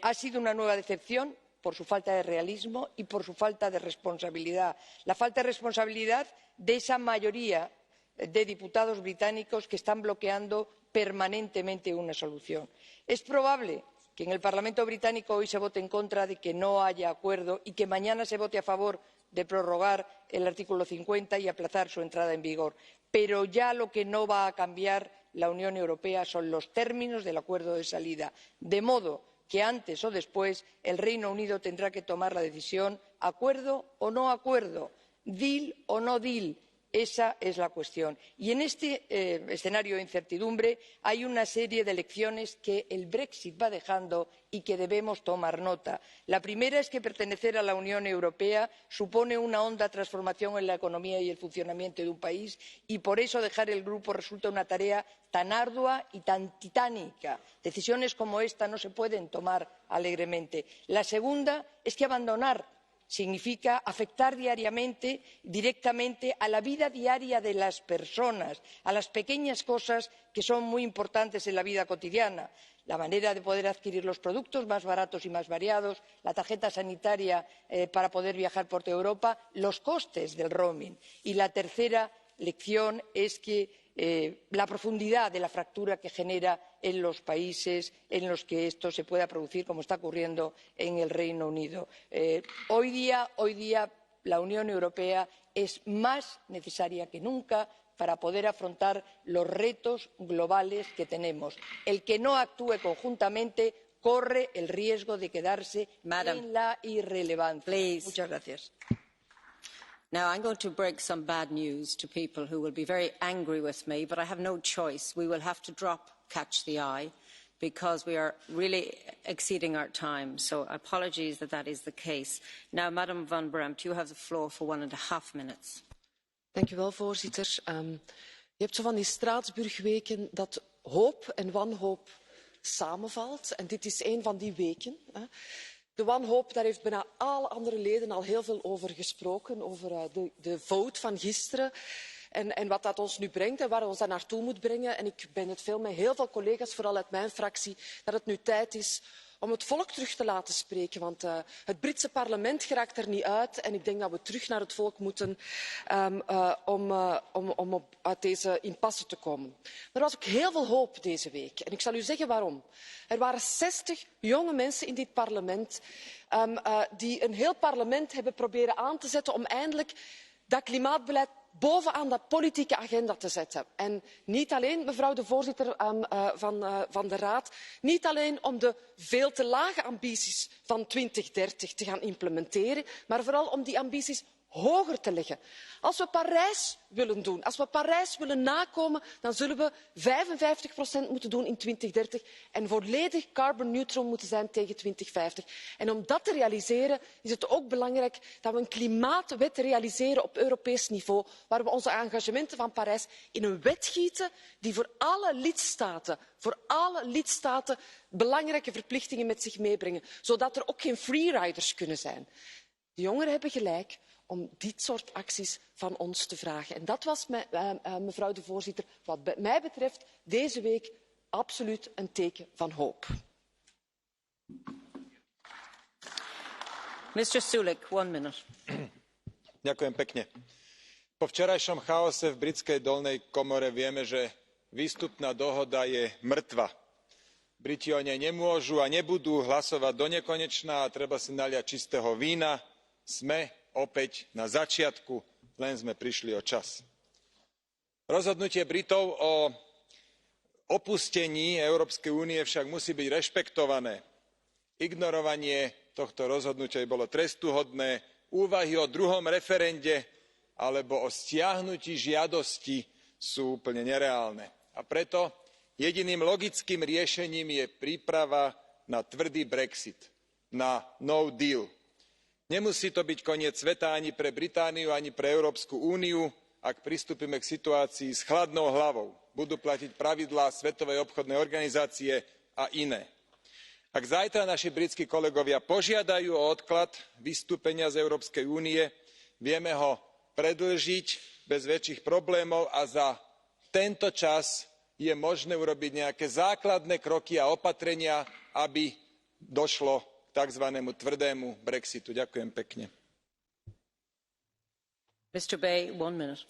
Ha sido una nueva decepción por su falta de realismo y por su falta de responsabilidad. La falta de responsabilidad de esa mayoría de diputados británicos que están bloqueando permanentemente una solución. Es probable que en el Parlamento británico hoy se vote en contra de que no haya acuerdo y que mañana se vote a favor de prorrogar el artículo 50 y aplazar su entrada en vigor. Pero ya lo que no va a cambiar la Unión Europea son los términos del acuerdo de salida, de modo que antes o después el Reino Unido tendrá que tomar la decisión acuerdo o no acuerdo, deal o no deal. Esa es la cuestión. Y en este escenario de incertidumbre hay una serie de lecciones que el Brexit va dejando y que debemos tomar nota. La primera es que pertenecer a la Unión Europea supone una honda transformación en la economía y el funcionamiento de un país y por eso dejar el grupo resulta una tarea tan ardua y tan titánica. Decisiones como esta no se pueden tomar alegremente. La segunda es que abandonar significa afectar diariamente, directamente, a la vida diaria de las personas, a las pequeñas cosas que son muy importantes en la vida cotidiana. La manera de poder adquirir los productos más baratos y más variados, la tarjeta sanitaria para poder viajar por toda Europa, los costes del roaming. Y la tercera lección es que la profundidad de la fractura que genera en los países en los que esto se pueda producir, como está ocurriendo en el Reino Unido. Hoy día la Unión Europea es más necesaria que nunca para poder afrontar los retos globales que tenemos. El que no actúe conjuntamente corre el riesgo de quedarse en la irrelevancia. Muchas gracias. Now, I'm going to break some bad news to people who will be very angry with me, but I have no choice. We will have to drop Catch the Eye because we are really exceeding our time. So apologies that that is the case. Now, Madam Van Bremt, you have the floor for 1.5 minutes. Dank u wel, voorzitter. Je hebt zo van die Straatsburgweken dat hoop en wanhoop samenvalt. En dit is een van die weken. De wanhoop, daar heeft bijna alle andere leden al heel veel over gesproken, over de vote van gisteren. En wat dat ons nu brengt en waar ons dat naartoe moet brengen. En ik ben het veel met heel veel collega's, vooral uit mijn fractie, dat het nu tijd is om het volk terug te laten spreken. Want het Britse parlement geraakt er niet uit. En ik denk dat we terug naar het volk moeten om uit deze impasse te komen. Er was ook heel veel hoop deze week. En ik zal u zeggen waarom. Er waren 60 jonge mensen in dit parlement die een heel parlement hebben proberen aan te zetten om eindelijk dat klimaatbeleid bovenaan de politieke agenda te zetten. En niet alleen, mevrouw de voorzitter van de Raad, niet alleen om de veel te lage ambities van 2030 te gaan implementeren, maar vooral om die ambities hoger te leggen. Als we Parijs willen doen, als we Parijs willen nakomen, dan zullen we 55% moeten doen in 2030 en volledig carbon neutral moeten zijn tegen 2050. En om dat te realiseren is het ook belangrijk dat we een klimaatwet realiseren op Europees niveau, waar we onze engagementen van Parijs in een wet gieten die voor alle lidstaten belangrijke verplichtingen met zich meebrengen, zodat er ook geen freeriders kunnen zijn. De jongeren hebben gelijk om dit soort acties van ons te vragen. En dat was, mevrouw de voorzitter, wat mij betreft deze week absoluut een teken van hoop. Mr. Sulik, 1 minute. Ďakujem pekne. Po včerajšom chaose v britskej dolnej komore vieme, že výstupná dohoda je mŕtva. Briti o nej nemôžu a nebudú hlasovať donekonečna a treba si naliať čistého vína. Sme opäť na začiatku, len sme prišli o čas. Rozhodnutie Britov o opustení Európskej únie však musí byť rešpektované. Ignorovanie tohto rozhodnutia bolo trestuhodné, úvahy o druhom referende alebo o stiahnutí žiadosti sú úplne nereálne. A preto jediným logickým riešením je príprava na tvrdý Brexit, na no deal. Nemusí to byť koniec sveta ani pre Britániu, ani pre Európsku úniu, ak pristúpime k situácii s chladnou hlavou. Budú platiť pravidlá Svetovej obchodnej organizácie a iné. Ak zajtra naši britskí kolegovia požiadajú o odklad vystúpenia z Európskej únie, vieme ho predĺžiť bez väčších problémov a za tento čas je možné urobiť nejaké základné kroky a opatrenia, aby došlo takzvanému tvrdému Brexitu. Ďakujem pekne. Mr. Bay, 1 minute.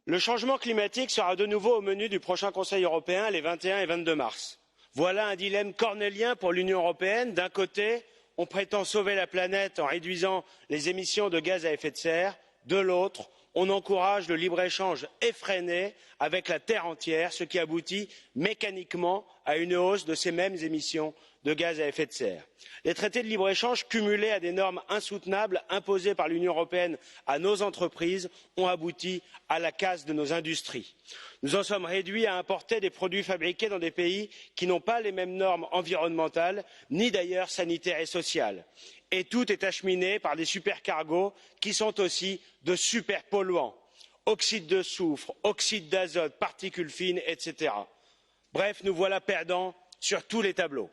Le changement climatique sera de nouveau au menu du prochain Conseil européen les 21 et 22 mars. Voilà un dilemme cornélien pour l'Union européenne. D'un côté, on prétend sauver la planète en réduisant les émissions de gaz à effet de serre. De l'autre, on encourage le libre-échange effréné avec la Terre entière, ce qui aboutit mécaniquement à une hausse de ces mêmes émissions de gaz à effet de serre. Les traités de libre-échange cumulés à des normes insoutenables imposées par l'Union européenne à nos entreprises ont abouti à la casse de nos industries. Nous en sommes réduits à importer des produits fabriqués dans des pays qui n'ont pas les mêmes normes environnementales, ni d'ailleurs sanitaires et sociales. Et tout est acheminé par des supercargos qui sont aussi de superpolluants. Oxyde de soufre, oxyde d'azote, particules fines, etc. Bref, nous voilà perdants sur tous les tableaux.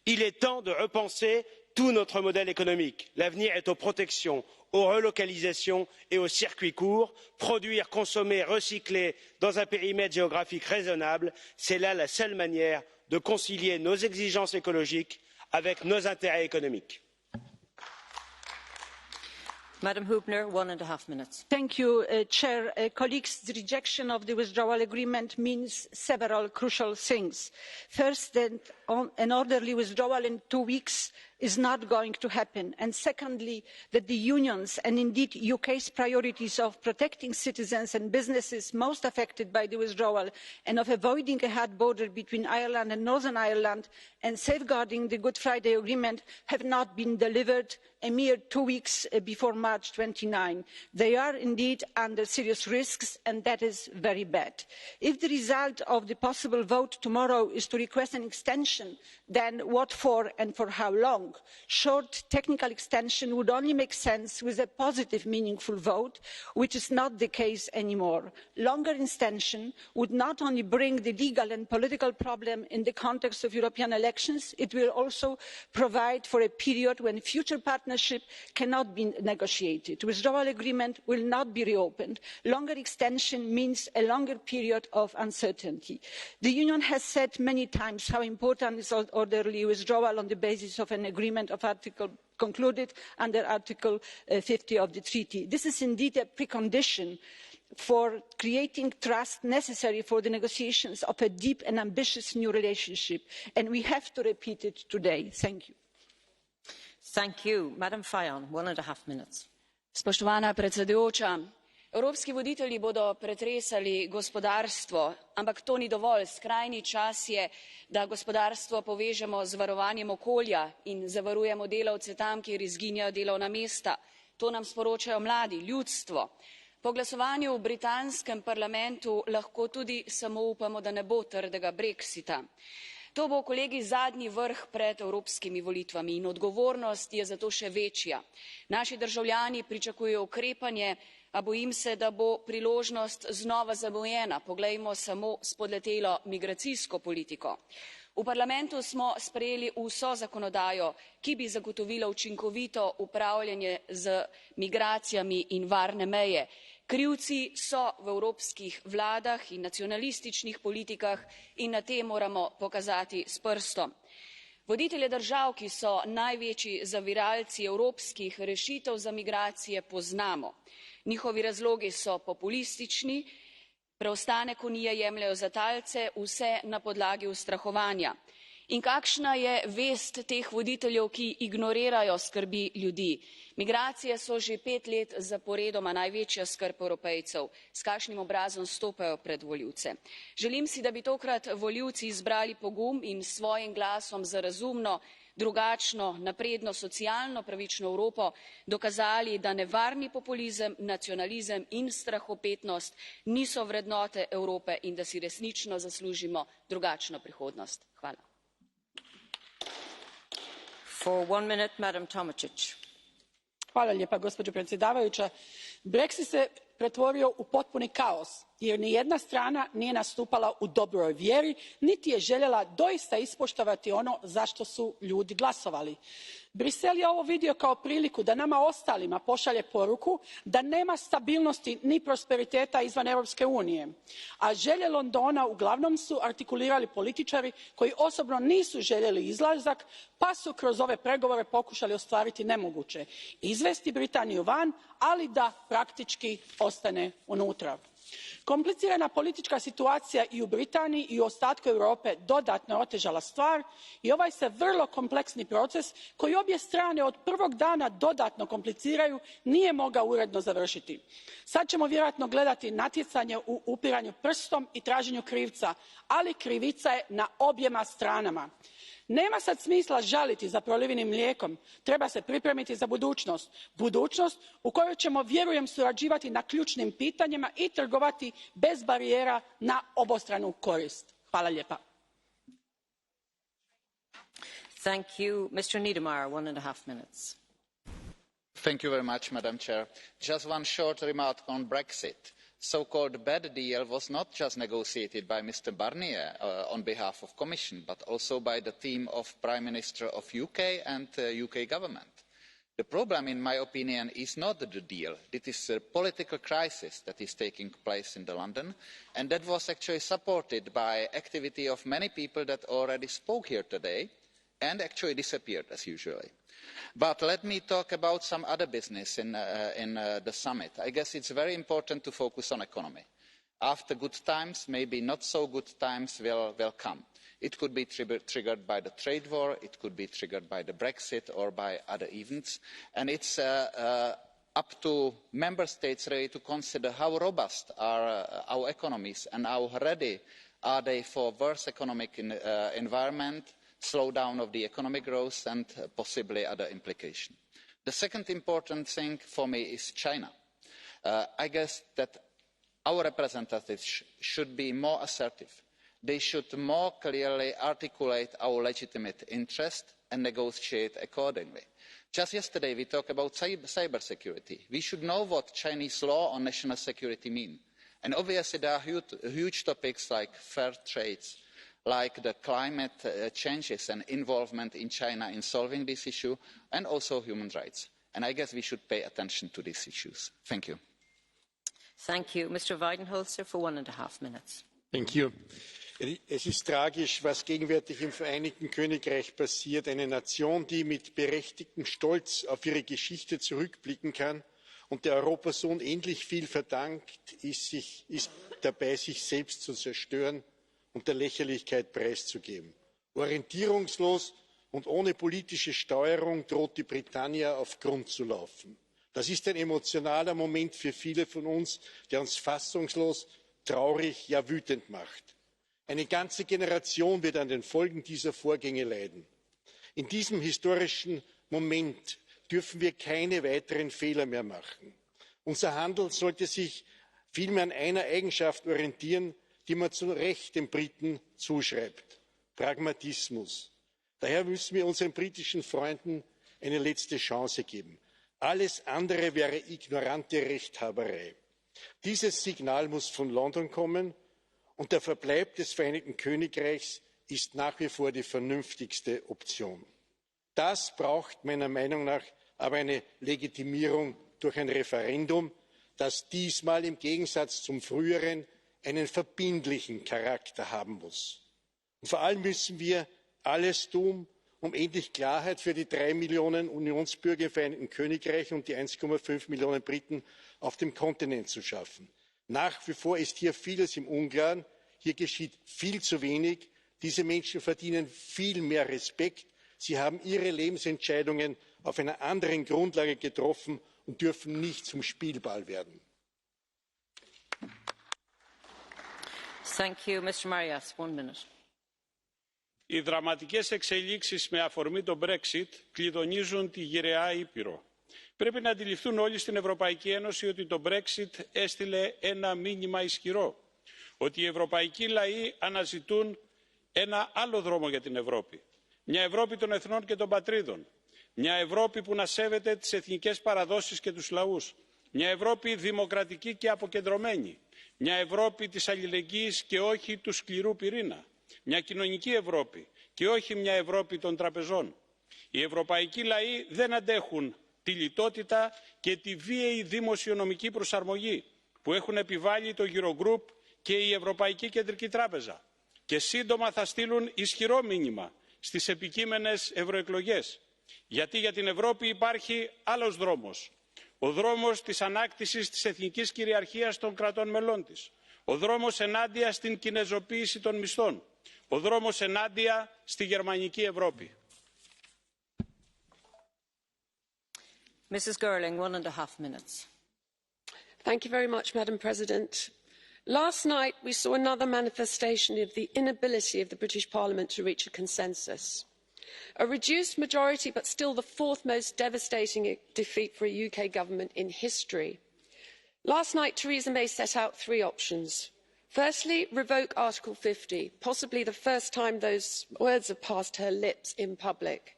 Il est temps de repenser tout notre modèle économique. L'avenir est aux protections, aux relocalisations et aux circuits courts. Produire, consommer, recycler dans un périmètre géographique raisonnable, c'est là la seule manière de concilier nos exigences écologiques avec nos intérêts économiques. Madam Hübner, 1.5 minutes. Thank you, Chair. Colleagues, the rejection of the withdrawal agreement means several crucial things. First, that an orderly withdrawal in 2 weeks is not going to happen. And secondly, that the Union's and indeed UK's priorities of protecting citizens and businesses most affected by the withdrawal and of avoiding a hard border between Ireland and Northern Ireland and safeguarding the Good Friday Agreement have not been delivered a mere 2 weeks before March 29. They are indeed under serious risks, and that is very bad. If the result of the possible vote tomorrow is to request an extension, then what for and for how long? Short technical extension would only make sense with a positive, meaningful vote, which is not the case anymore. Longer extension would not only bring the legal and political problem in the context of European elections, it will also provide for a period when future partnership cannot be negotiated. Withdrawal agreement will not be reopened. Longer extension means a longer period of uncertainty. The Union has said many times how important is orderly withdrawal on the basis of an agreement of article concluded under Article 50 of the treaty. This is indeed a precondition for creating trust necessary for the negotiations of a deep and ambitious new relationship, and we have to repeat it today. Thank you. Thank you. Madam Fajon, 1.5 minutes. Spoštovana predsedujoča, evropski voditelji bodo pretresali gospodarstvo, ampak to ni dovolj. Skrajni čas je, da gospodarstvo povežemo z varovanjem okolja in zavarujemo delavce tam, kjer izginjajo delovna mesta. To nam sporočajo mladi, ljudstvo. Po glasovanju v britanskem parlamentu lahko tudi samo upamo, da ne bo trdega brexita. To bo, kolegi, zadnji vrh pred evropskimi volitvami in odgovornost je zato še večja. Naši državljani pričakujejo ukrepanje, a bojim se, da bo priložnost znova zamujena. Poglejmo samo spodletelo migracijsko politiko. V parlamentu smo sprejeli vso zakonodajo, ki bi zagotovila učinkovito upravljanje z migracijami in varne meje. Krivci so v evropskih vladah in nacionalističnih politikah in na te moramo pokazati s prstom. Voditelje držav, ki so največji zaviralci evropskih rešitev za migracije, poznamo. Njihovi razlogi so populistični, preostanek Unije jemljejo za talce, vse na podlagi ustrahovanja. In kakšna je vest teh voditeljev, ki ignorirajo skrbi ljudi? Migracije so že 5 let zaporedoma največja skrb Evropejcev. S kakšnim obrazom stopajo pred volivce? Želim si, da bi tokrat volivci izbrali pogum in s svojim glasom za razumno, drugačno, napredno, socialno pravično Evropo dokazali, da nevarni populizem, nacionalizem in strahopetnost niso vrednote Evrope in da si resnično zaslužimo drugačno prihodnost. Hvala. Gospođo predsjedavajuća, Brexit se pretvorio u potpuni kaos jer nijedna strana nije nastupala u dobroj vjeri niti je željela doista ispoštovati ono za što su ljudi glasovali. Bruxelles je ovo vidio kao priliku da nama ostalima pošalje poruku da nema stabilnosti ni prosperiteta izvan Europske unije, a želje Londona uglavnom su artikulirali političari koji osobno nisu željeli izlazak pa su kroz ove pregovore pokušali ostvariti nemoguće izvesti Britaniju van, ali da praktički ostane unutra. Komplicirana politička situacija i u Britaniji i u ostatku Europe dodatno je otežala stvar i ovaj se vrlo kompleksni proces koji obje strane od prvog dana dodatno kompliciraju nije mogao uredno završiti. Sad ćemo vjerojatno gledati natjecanje u upiranju prstom i traženju krivca, ali krivica je na objema stranama. Nema sad smisla žaliti za prolivenim mlijekom, treba se pripremiti za budućnost. Budućnost u kojoj ćemo, vjerujem, surađivati na ključnim pitanjima i trgovati bez barijera na obostranu korist. Hvala lijepa. Thank you. Mr. Niedermayer, 1.5 minutes. Thank you very much, Madam Chair. Just one short remark on Brexit. So-called bad deal was not just negotiated by Mr Barnier on behalf of the Commission, but also by the team of Prime Minister of UK and the UK government. The problem, in my opinion, is not the deal. It is a political crisis that is taking place in London, and that was actually supported by activity of many people that already spoke here today and actually disappeared, as usual. But let me talk about some other business in the summit. I guess it's very important to focus on economy. After good times, maybe not so good times will come. It could be triggered by the trade war, it could be triggered by the Brexit or by other events, and it's up to member states really to consider how robust are our economies and how ready are they for worse economic environment, slowdown of the economic growth and possibly other implications. The second important thing for me is China. I guess that our representatives should be more assertive. They should more clearly articulate our legitimate interest and negotiate accordingly. Just yesterday we talked about cyber security. We should know what Chinese law on national security means. And obviously there are huge topics like fair trade, like the climate changes and involvement in China in solving this issue, and also human rights. And I guess we should pay attention to these issues. Thank you. Thank you. Mr. Weidenholzer for 1.5 minutes. Thank you. Es ist tragisch, was gegenwärtig im Vereinigten Königreich passiert. Eine Nation, die mit berechtigtem Stolz auf ihre Geschichte zurückblicken kann und der Europa so unendlich viel verdankt, ist dabei, sich selbst zu zerstören und der Lächerlichkeit preiszugeben. Orientierungslos und ohne politische Steuerung droht die Britannia auf Grund zu laufen. Das ist ein emotionaler Moment für viele von uns, der uns fassungslos, traurig, ja wütend macht. Eine ganze Generation wird an den Folgen dieser Vorgänge leiden. In diesem historischen Moment dürfen wir keine weiteren Fehler mehr machen. Unser Handeln sollte sich vielmehr an einer Eigenschaft orientieren, die man zu Recht den Briten zuschreibt: Pragmatismus. Daher müssen wir unseren britischen Freunden eine letzte Chance geben. Alles andere wäre ignorante Rechthaberei. Dieses Signal muss von London kommen, und der Verbleib des Vereinigten Königreichs ist nach wie vor die vernünftigste Option. Das braucht meiner Meinung nach aber eine Legitimierung durch ein Referendum, das diesmal im Gegensatz zum früheren einen verbindlichen Charakter haben muss. Und vor allem müssen wir alles tun, um endlich Klarheit für die 3 Millionen Unionsbürger im Vereinigten Königreich und die 1,5 Millionen Briten auf dem Kontinent zu schaffen. Nach wie vor ist hier vieles im Unklaren. Hier geschieht viel zu wenig. Diese Menschen verdienen viel mehr Respekt. Sie haben ihre Lebensentscheidungen auf einer anderen Grundlage getroffen und dürfen nicht zum Spielball werden. Thank you. Mr. Marias, 1 minute. Οι δραματικές εξελίξεις με αφορμή το Brexit κλειδονίζουν τη γυραιά Ήπειρο. Πρέπει να αντιληφθούν όλοι στην Ευρωπαϊκή Ένωση ότι το Brexit έστειλε ένα μήνυμα ισχυρό, ότι οι ευρωπαϊκοί λαοί αναζητούν ένα άλλο δρόμο για την Ευρώπη. Μια Ευρώπη των εθνών και των πατρίδων. Μια Ευρώπη που να σέβεται τις εθνικές παραδόσεις και τους λαούς. Μια Ευρώπη δημοκρατική και αποκεντρωμένη. Μια Ευρώπη της αλληλεγγύης και όχι του σκληρού πυρήνα. Μια κοινωνική Ευρώπη και όχι μια Ευρώπη των τραπεζών. Οι ευρωπαϊκοί λαοί δεν αντέχουν τη λιτότητα και τη βίαιη δημοσιονομική προσαρμογή που έχουν επιβάλει το Eurogroup και η Ευρωπαϊκή Κεντρική Τράπεζα. Και σύντομα θα στείλουν ισχυρό μήνυμα στις επικείμενες ευρωεκλογές. Γιατί για την Ευρώπη υπάρχει άλλος δρόμος. Ο δρόμος της ανάκτησης της εθνικής κυριαρχίας των κρατών μελών της. Ο δρόμος ενάντια στην κινεζοποίηση των μισθών. Ο δρόμος ενάντια στη γερμανική Ευρώπη. Mrs. Girling, 1.5 minutes. Thank you very much, Madam President. Last night we saw another manifestation of the inability of the British Parliament to reach a consensus. A reduced majority, but still the fourth most devastating defeat for a UK government in history. Last night, Theresa May set out 3 options. Firstly, revoke Article 50, possibly the first time those words have passed her lips in public.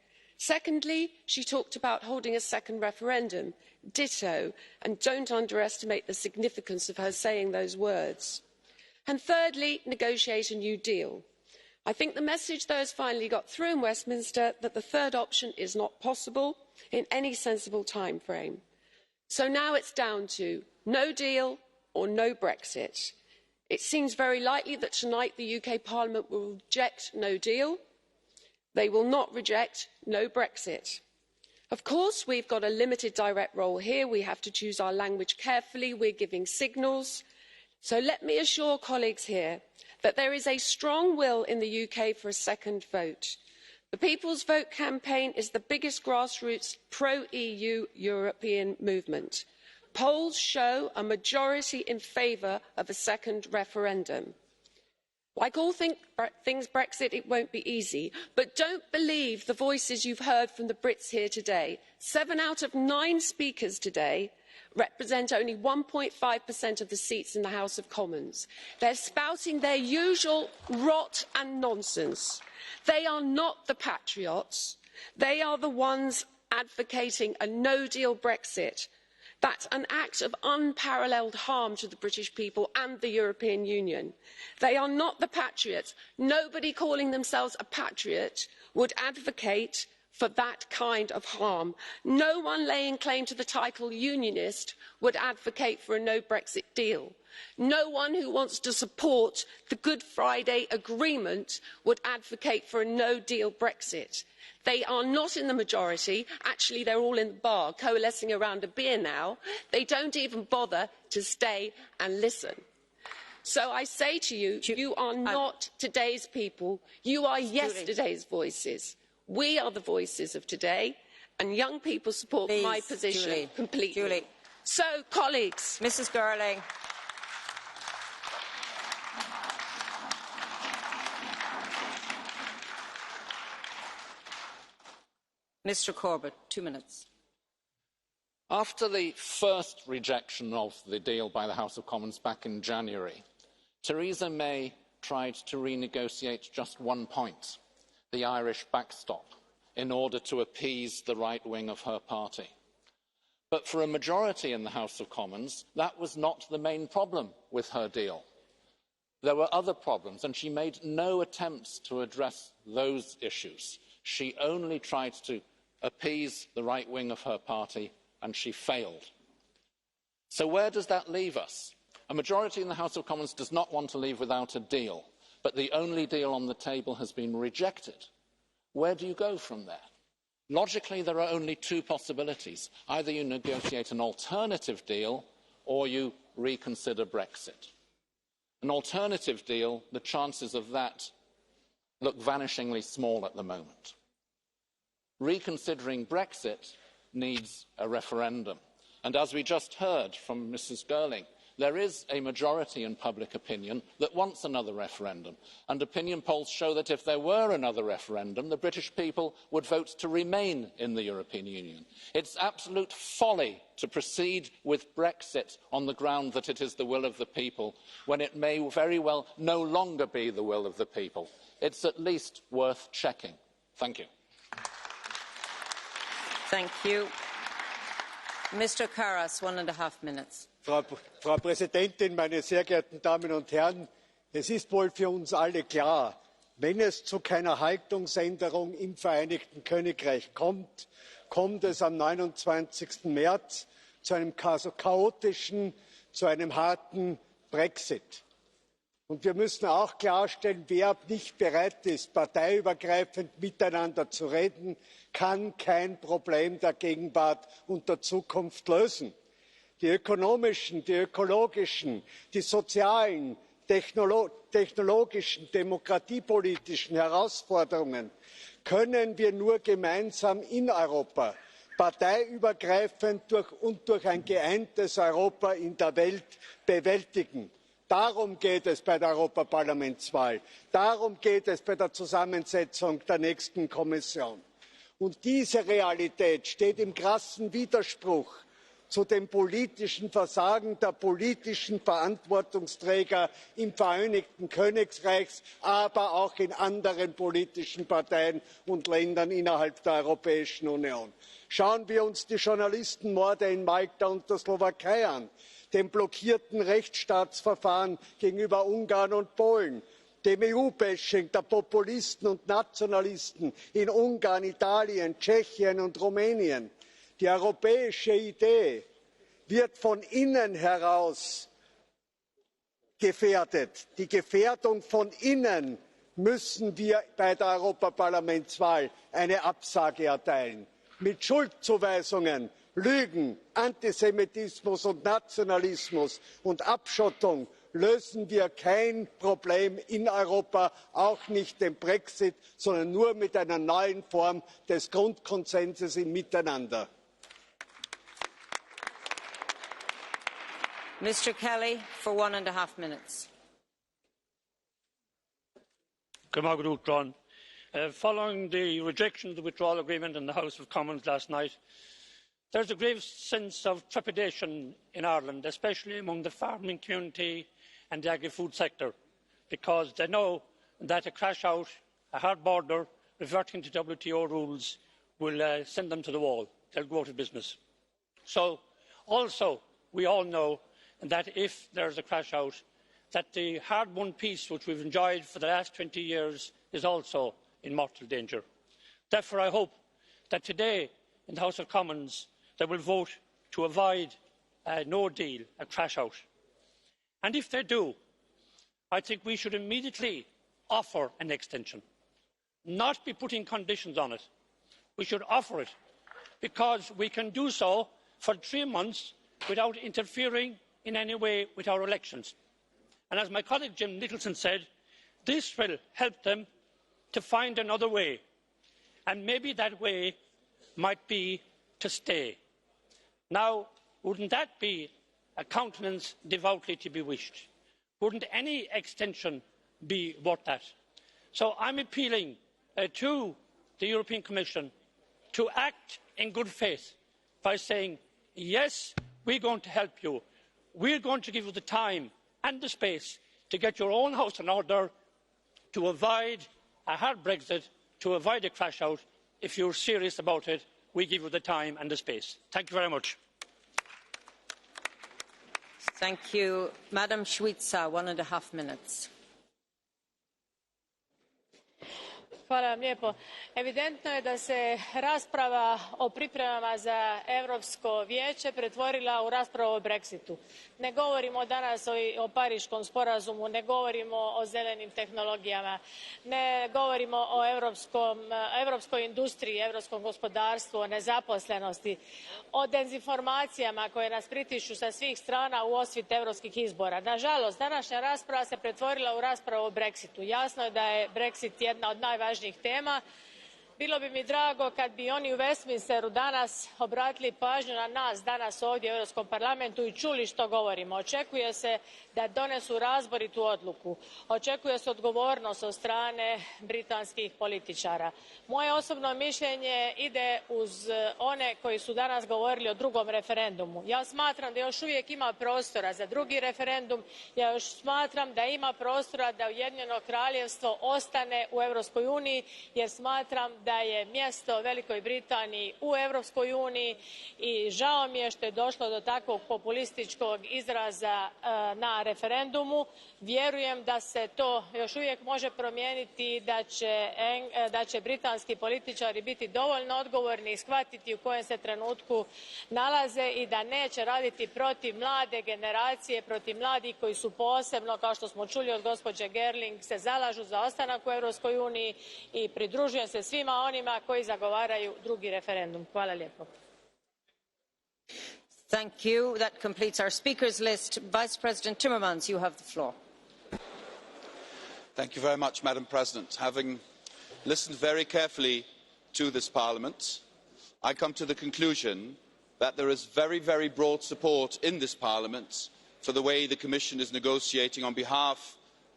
Secondly, she talked about holding a second referendum, ditto, and don't underestimate the significance of her saying those words. And thirdly, negotiate a new deal. I think the message, though, has finally got through in Westminster that the third option is not possible in any sensible time frame. So now it's down to no deal or no Brexit. It seems very likely that tonight the UK Parliament will reject no deal. They will not reject no Brexit. Of course, we've got a limited direct role here. We have to choose our language carefully. We're giving signals. So let me assure colleagues here that there is a strong will in the UK for a second vote. The People's Vote campaign is the biggest grassroots pro-EU European movement. Polls show a majority in favour of a second referendum. Like all things Brexit, it won't be easy, but don't believe the voices you've heard from the Brits here today. 7 out of 9 speakers today represent only 1.5% of the seats in the House of Commons. They're spouting their usual rot and nonsense. They are not the patriots. They are the ones advocating a no-deal Brexit. That's an act of unparalleled harm to the British people and the European Union. They are not the patriots. Nobody calling themselves a patriot would advocate for that kind of harm. No one laying claim to the title unionist would advocate for a no-Brexit deal. No one who wants to support the Good Friday Agreement would advocate for a no-deal Brexit. They are not in the majority. Actually, they're all in the bar, coalescing around a beer now. They don't even bother to stay and listen. So I say to you, you are not today's people. You are yesterday's voices. We are the voices of today, and young people support my position completely. So, colleagues. Mrs. Girling. Mr. Corbett, 2 minutes. After the first rejection of the deal by the House of Commons back in January, Theresa May tried to renegotiate just one point, the Irish backstop, in order to appease the right wing of her party. But for a majority in the House of Commons, that was not the main problem with her deal. There were other problems, and she made no attempts to address those issues. She only tried to appease the right wing of her party, and she failed. So where does that leave us? A majority in the House of Commons does not want to leave without a deal, but the only deal on the table has been rejected. Where do you go from there? Logically, there are only 2 possibilities. Either you negotiate an alternative deal, or you reconsider Brexit. An alternative deal, the chances of that look vanishingly small at the moment. Reconsidering Brexit needs a referendum. And as we just heard from Mrs. Girling, there is a majority in public opinion that wants another referendum. And opinion polls show that if there were another referendum, the British people would vote to remain in the European Union. It's absolute folly to proceed with Brexit on the ground that it is the will of the people, when it may very well no longer be the will of the people. It's at least worth checking. Thank you. Thank you. Mr. Karas, 1.5 minutes. Frau Präsidentin, meine sehr geehrten Damen und Herren! Es ist wohl für uns alle klar, wenn es zu keiner Haltungsänderung im Vereinigten Königreich kommt, kommt es am 29. März zu einem chaotischen, zu einem harten Brexit. Und wir müssen auch klarstellen, wer nicht bereit ist, parteiübergreifend miteinander zu reden, kann kein Problem der Gegenwart und der Zukunft lösen. Die ökonomischen, die ökologischen, die sozialen, technologischen, demokratiepolitischen Herausforderungen können wir nur gemeinsam in Europa, parteiübergreifend und durch ein geeintes Europa in der Welt bewältigen. Darum geht es bei der Europaparlamentswahl. Darum geht es bei der Zusammensetzung der nächsten Kommission. Und diese Realität steht im krassen Widerspruch zu dem politischen Versagen der politischen Verantwortungsträger im Vereinigten Königreich, aber auch in anderen politischen Parteien und Ländern innerhalb der Europäischen Union. Schauen wir uns die Journalistenmorde in Malta und der Slowakei an, dem blockierten Rechtsstaatsverfahren gegenüber Ungarn und Polen, dem EU-Bashing der Populisten und Nationalisten in Ungarn, Italien, Tschechien und Rumänien. Die europäische Idee wird von innen heraus gefährdet. Die Gefährdung von innen müssen wir bei der Europaparlamentswahl eine Absage erteilen. Mit Schuldzuweisungen, Lügen, Antisemitismus und Nationalismus und Abschottung lösen wir kein Problem in Europa, auch nicht den Brexit, sondern nur mit einer neuen Form des Grundkonsenses im Miteinander. Mr. Kelly, for 1.5 minutes. Following the rejection of the withdrawal agreement in the House of Commons last night, there is a grave sense of trepidation in Ireland, especially among the farming community and the agri-food sector, because they know that a crash out, a hard border, reverting to WTO rules will send them to the wall. They'll go out of business. So also we all know that if there is a crash out, that the hard-won peace which we've enjoyed for the last 20 years is also in mortal danger. Therefore, I hope that today in the House of Commons they will vote to avoid a no deal, a crash out. And if they do, I think we should immediately offer an extension, not be putting conditions on it. We should offer it, because we can do so for 3 months without interfering in any way with our elections. And as my colleague Jim Nicholson said, this will help them to find another way, and maybe that way might be to stay. Now, wouldn't that be a countenance devoutly to be wished? Wouldn't any extension be worth that? So I'm appealing to the European Commission to act in good faith by saying, yes, we're going to help you. We're going to give you the time and the space to get your own house in order, to avoid a hard Brexit, to avoid a crash out. If you're serious about it, we give you the time and the space. Thank you very much. Thank you. Madam Šuica, 1.5 minutes. Hvala vam lijepo. Evidentno je da se rasprava o pripremama za Europsko vijeće pretvorila u raspravu o Brexitu. Ne govorimo danas o Pariškom sporazumu, ne govorimo o zelenim tehnologijama, ne govorimo o europskoj industriji, europskom gospodarstvu, o nezaposlenosti, o dezinformacijama koje nas pritišću sa svih strana u osvit europskih izbora. Nažalost, današnja rasprava se pretvorila u raspravu o Brexitu. Jasno je da je Brexit jedna od najvažnijih tema. Bilo bi mi drago kad bi oni u Westminsteru danas obratili pažnju na nas danas ovdje u Europskom parlamentu i čuli što govorimo. Očekuje se da donesu razboritu odluku. Očekuje se odgovornost od strane britanskih političara. Moje osobno mišljenje ide uz one koji su danas govorili o drugom referendumu. Ja smatram da još uvijek ima prostora za drugi referendum. Ja još smatram da ima prostora da Ujedinjeno Kraljevstvo ostane u Europskoj uniji, jer smatram da je mjesto Velikoj Britaniji u Europskoj uniji i žao mi je što je došlo do takvog populističkog izraza na referendumu. Vjerujem da se to još uvijek može promijeniti i da će britanski političari biti dovoljno odgovorni i shvatiti u kojem se trenutku nalaze i da neće raditi protiv mlade generacije, protiv mladih koji su posebno, kao što smo čuli od gospođe Girling, se zalažu za ostanak u Europskoj uniji i pridružujem se svima onima koji zagovaraju drugi referendum. Hvala lijepo. Thank you. That completes our speakers list. Vice President Timmermans, you have the floor. Thank you very much, Madam President. Having listened very carefully to this Parliament, I come to the conclusion that there is very, very broad support in this Parliament for the way the Commission is negotiating on behalf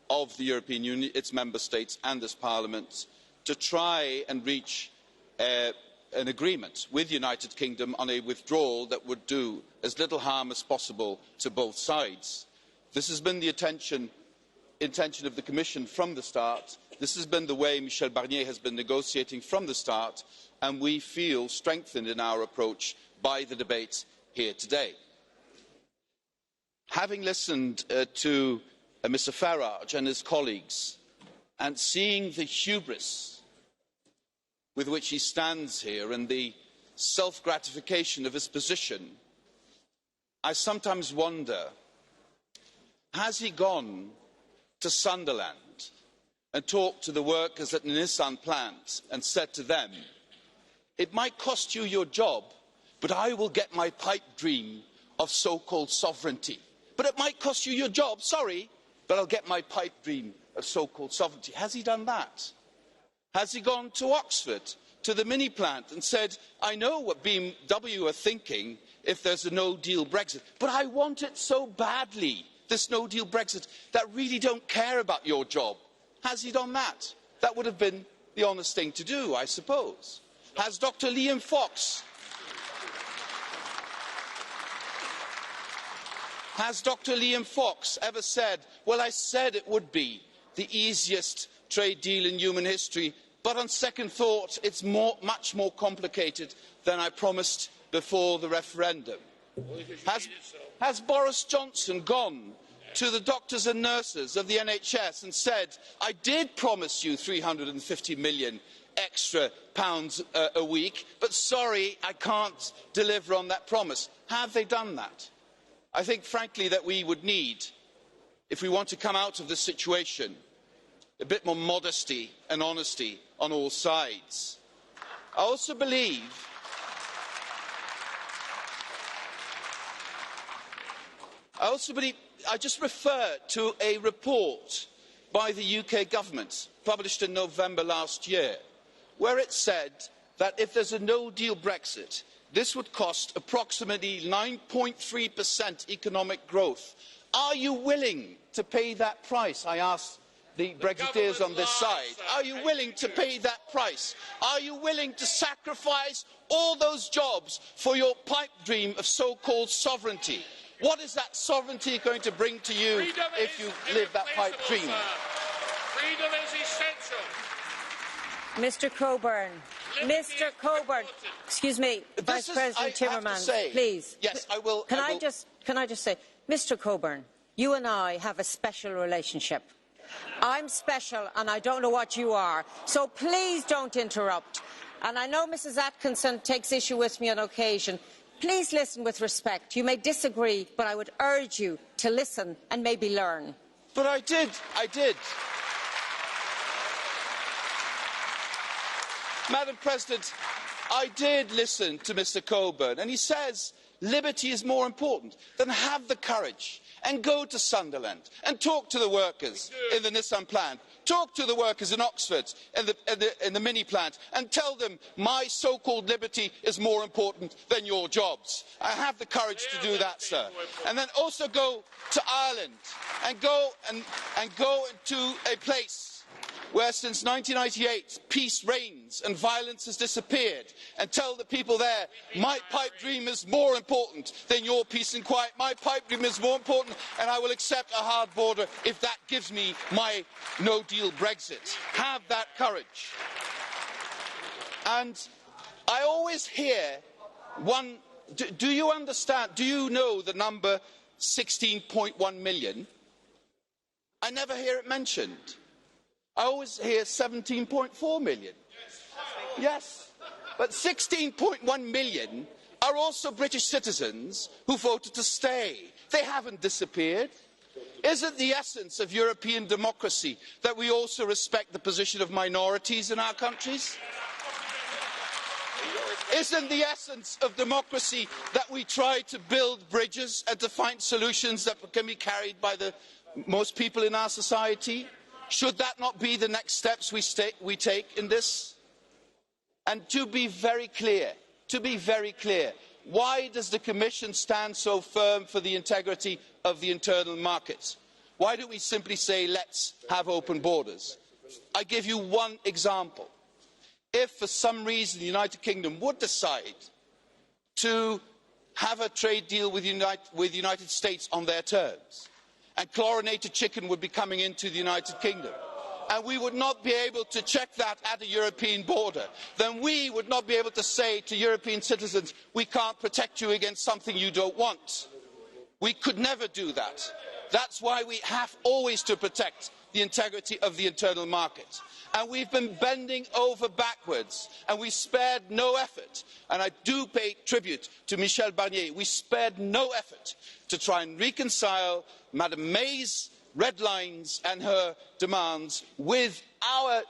of the European Union, its member states and this Parliament to try and reach an agreement with the United Kingdom on a withdrawal that would do as little harm as possible to both sides. This has been the intention of the Commission from the start. This has been the way Michel Barnier has been negotiating from the start, and we feel strengthened in our approach by the debate here today. Having listened to Mr Farage and his colleagues, and seeing the hubris with which he stands here and the self-gratification of his position, I sometimes wonder, has he gone to Sunderland and talked to the workers at the Nissan plant and said to them, it might cost you your job, but I will get my pipe dream of so-called sovereignty. but it might cost you your job. Sorry, but I'll get my pipe dream of so-called sovereignty. Has he done that? Has he gone to Oxford, to the mini plant, and said, I know what BMW are thinking if there's a no-deal Brexit, but I want it so badly, this no-deal Brexit, that I really don't care about your job. Has he done that? That would have been the honest thing to do, I suppose. Has Dr. Liam Fox ever said, well, I said it would be the easiest trade deal in human history, but on second thought, it's much more complicated than I promised before the referendum? Has Boris Johnson gone to the doctors and nurses of the NHS and said, I did promise you 350 million extra pounds a week, but sorry, I can't deliver on that promise? Have they done that? I think, frankly, that we would need, if we want to come out of this situation, a bit more modesty and honesty on all sides. I also believe I just refer to a report by the UK government published in November last year, where it said that if there's a no-deal Brexit, this would cost approximately 9.3% economic growth. Are you willing to pay that price? I ask the Brexiteers on this side. Are you willing to pay that price? Are you willing to sacrifice all those jobs for your pipe dream of so-called sovereignty? What is that sovereignty going to bring to you if you live that pipe dream? Freedom is essential. Mr. Coburn, excuse me, Vice President Timmermans, please. Yes, I will. Can I just say, Mr. Coburn, you and I have a special relationship. I'm special and I don't know what you are, so please don't interrupt. And I know Mrs. Atkinson takes issue with me on occasion. Please listen with respect. You may disagree, but I would urge you to listen and maybe learn. But I did. Madam President, I did listen to Mr. Coburn, and he says liberty is more important. Then have the courage and go to Sunderland and talk to the workers in the Nissan plant. Talk to the workers in Oxford in the mini plant and tell them my so-called liberty is more important than your jobs. I have the courage to do that, sir. And then also go to Ireland and go to a place where since 1998 peace reigns and violence has disappeared, and tell the people there, my pipe dream is more important than your peace and quiet. My pipe dream is more important, and I will accept a hard border if that gives me my no-deal Brexit. Have that courage. And I always hear one, do you understand, do you know the number 16.1 million? I never hear it mentioned. I always hear 17.4 million. Yes, but 16.1 million are also British citizens who voted to stay. They haven't disappeared. Isn't the essence of European democracy that we also respect the position of minorities in our countries? Isn't the essence of democracy that we try to build bridges and to find solutions that can be carried by most people in our society? Should that not be the next steps we take in this? And to be very clear, why does the Commission stand so firm for the integrity of the internal market? Why don't we simply say, let's have open borders? I give you one example. If for some reason the United Kingdom would decide to have a trade deal with the United States on their terms, and chlorinated chicken would be coming into the United Kingdom, and we would not be able to check that at a European border, then we would not be able to say to European citizens, we can't protect you against something you don't want. We could never do that. That's why we have always to protect the integrity of the internal market. And we've been bending over backwards, and we spared no effort, and I do pay tribute to Michel Barnier, we spared no effort to try and reconcile Madam May's red lines and her demands with our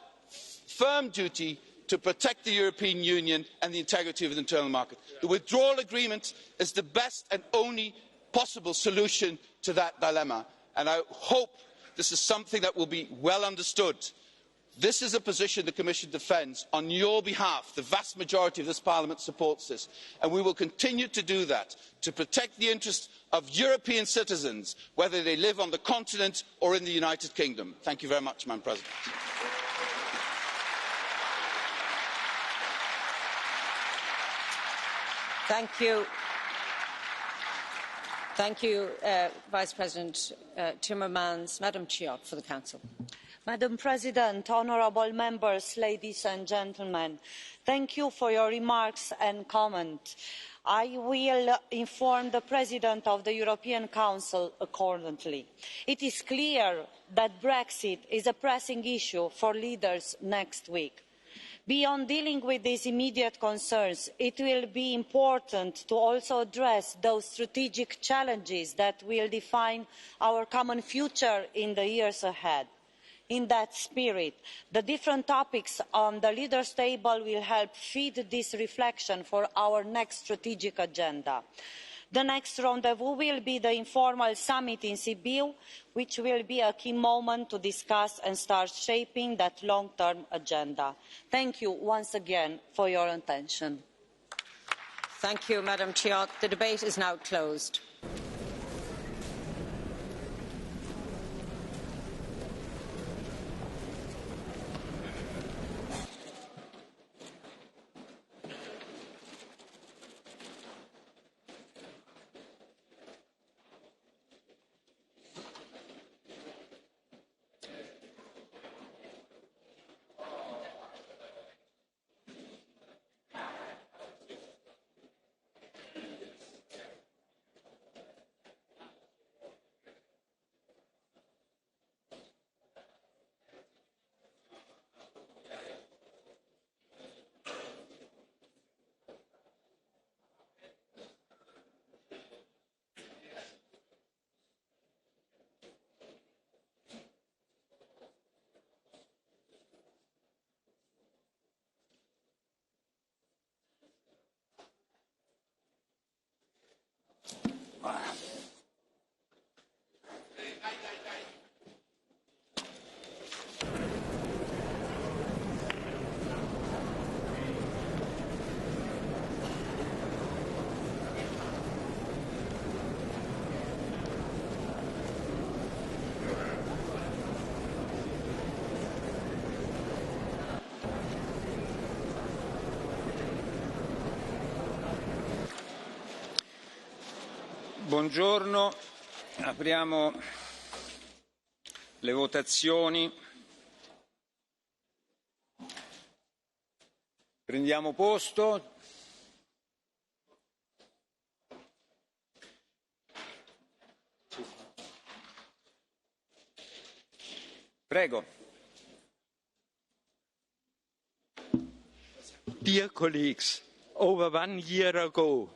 firm duty to protect the European Union and the integrity of the internal market. The withdrawal agreement is the best and only possible solution to that dilemma. And I hope this is something that will be well understood. This is a position the Commission defends on your behalf. The vast majority of this Parliament supports this, and we will continue to do that to protect the interests of European citizens, whether they live on the continent or in the United Kingdom. Thank you very much, Madam President. Thank you, Vice President Timmermans. Madam Chiot for the Council. Madam President, honourable members, ladies and gentlemen, thank you for your remarks and comments. I will inform the President of the European Council accordingly. It is clear that Brexit is a pressing issue for leaders next week. Beyond dealing with these immediate concerns, it will be important to also address those strategic challenges that will define our common future in the years ahead. In that spirit, the different topics on the leaders' table will help feed this reflection for our next strategic agenda. The next rendezvous will be the informal summit in Sibiu, which will be a key moment to discuss and start shaping that long-term agenda. Thank you once again for your attention. Thank you, Madam Chiot. The debate is now closed. Buongiorno, apriamo le votazioni. Prendiamo posto. Prego. Dear colleagues, over 1 year ago,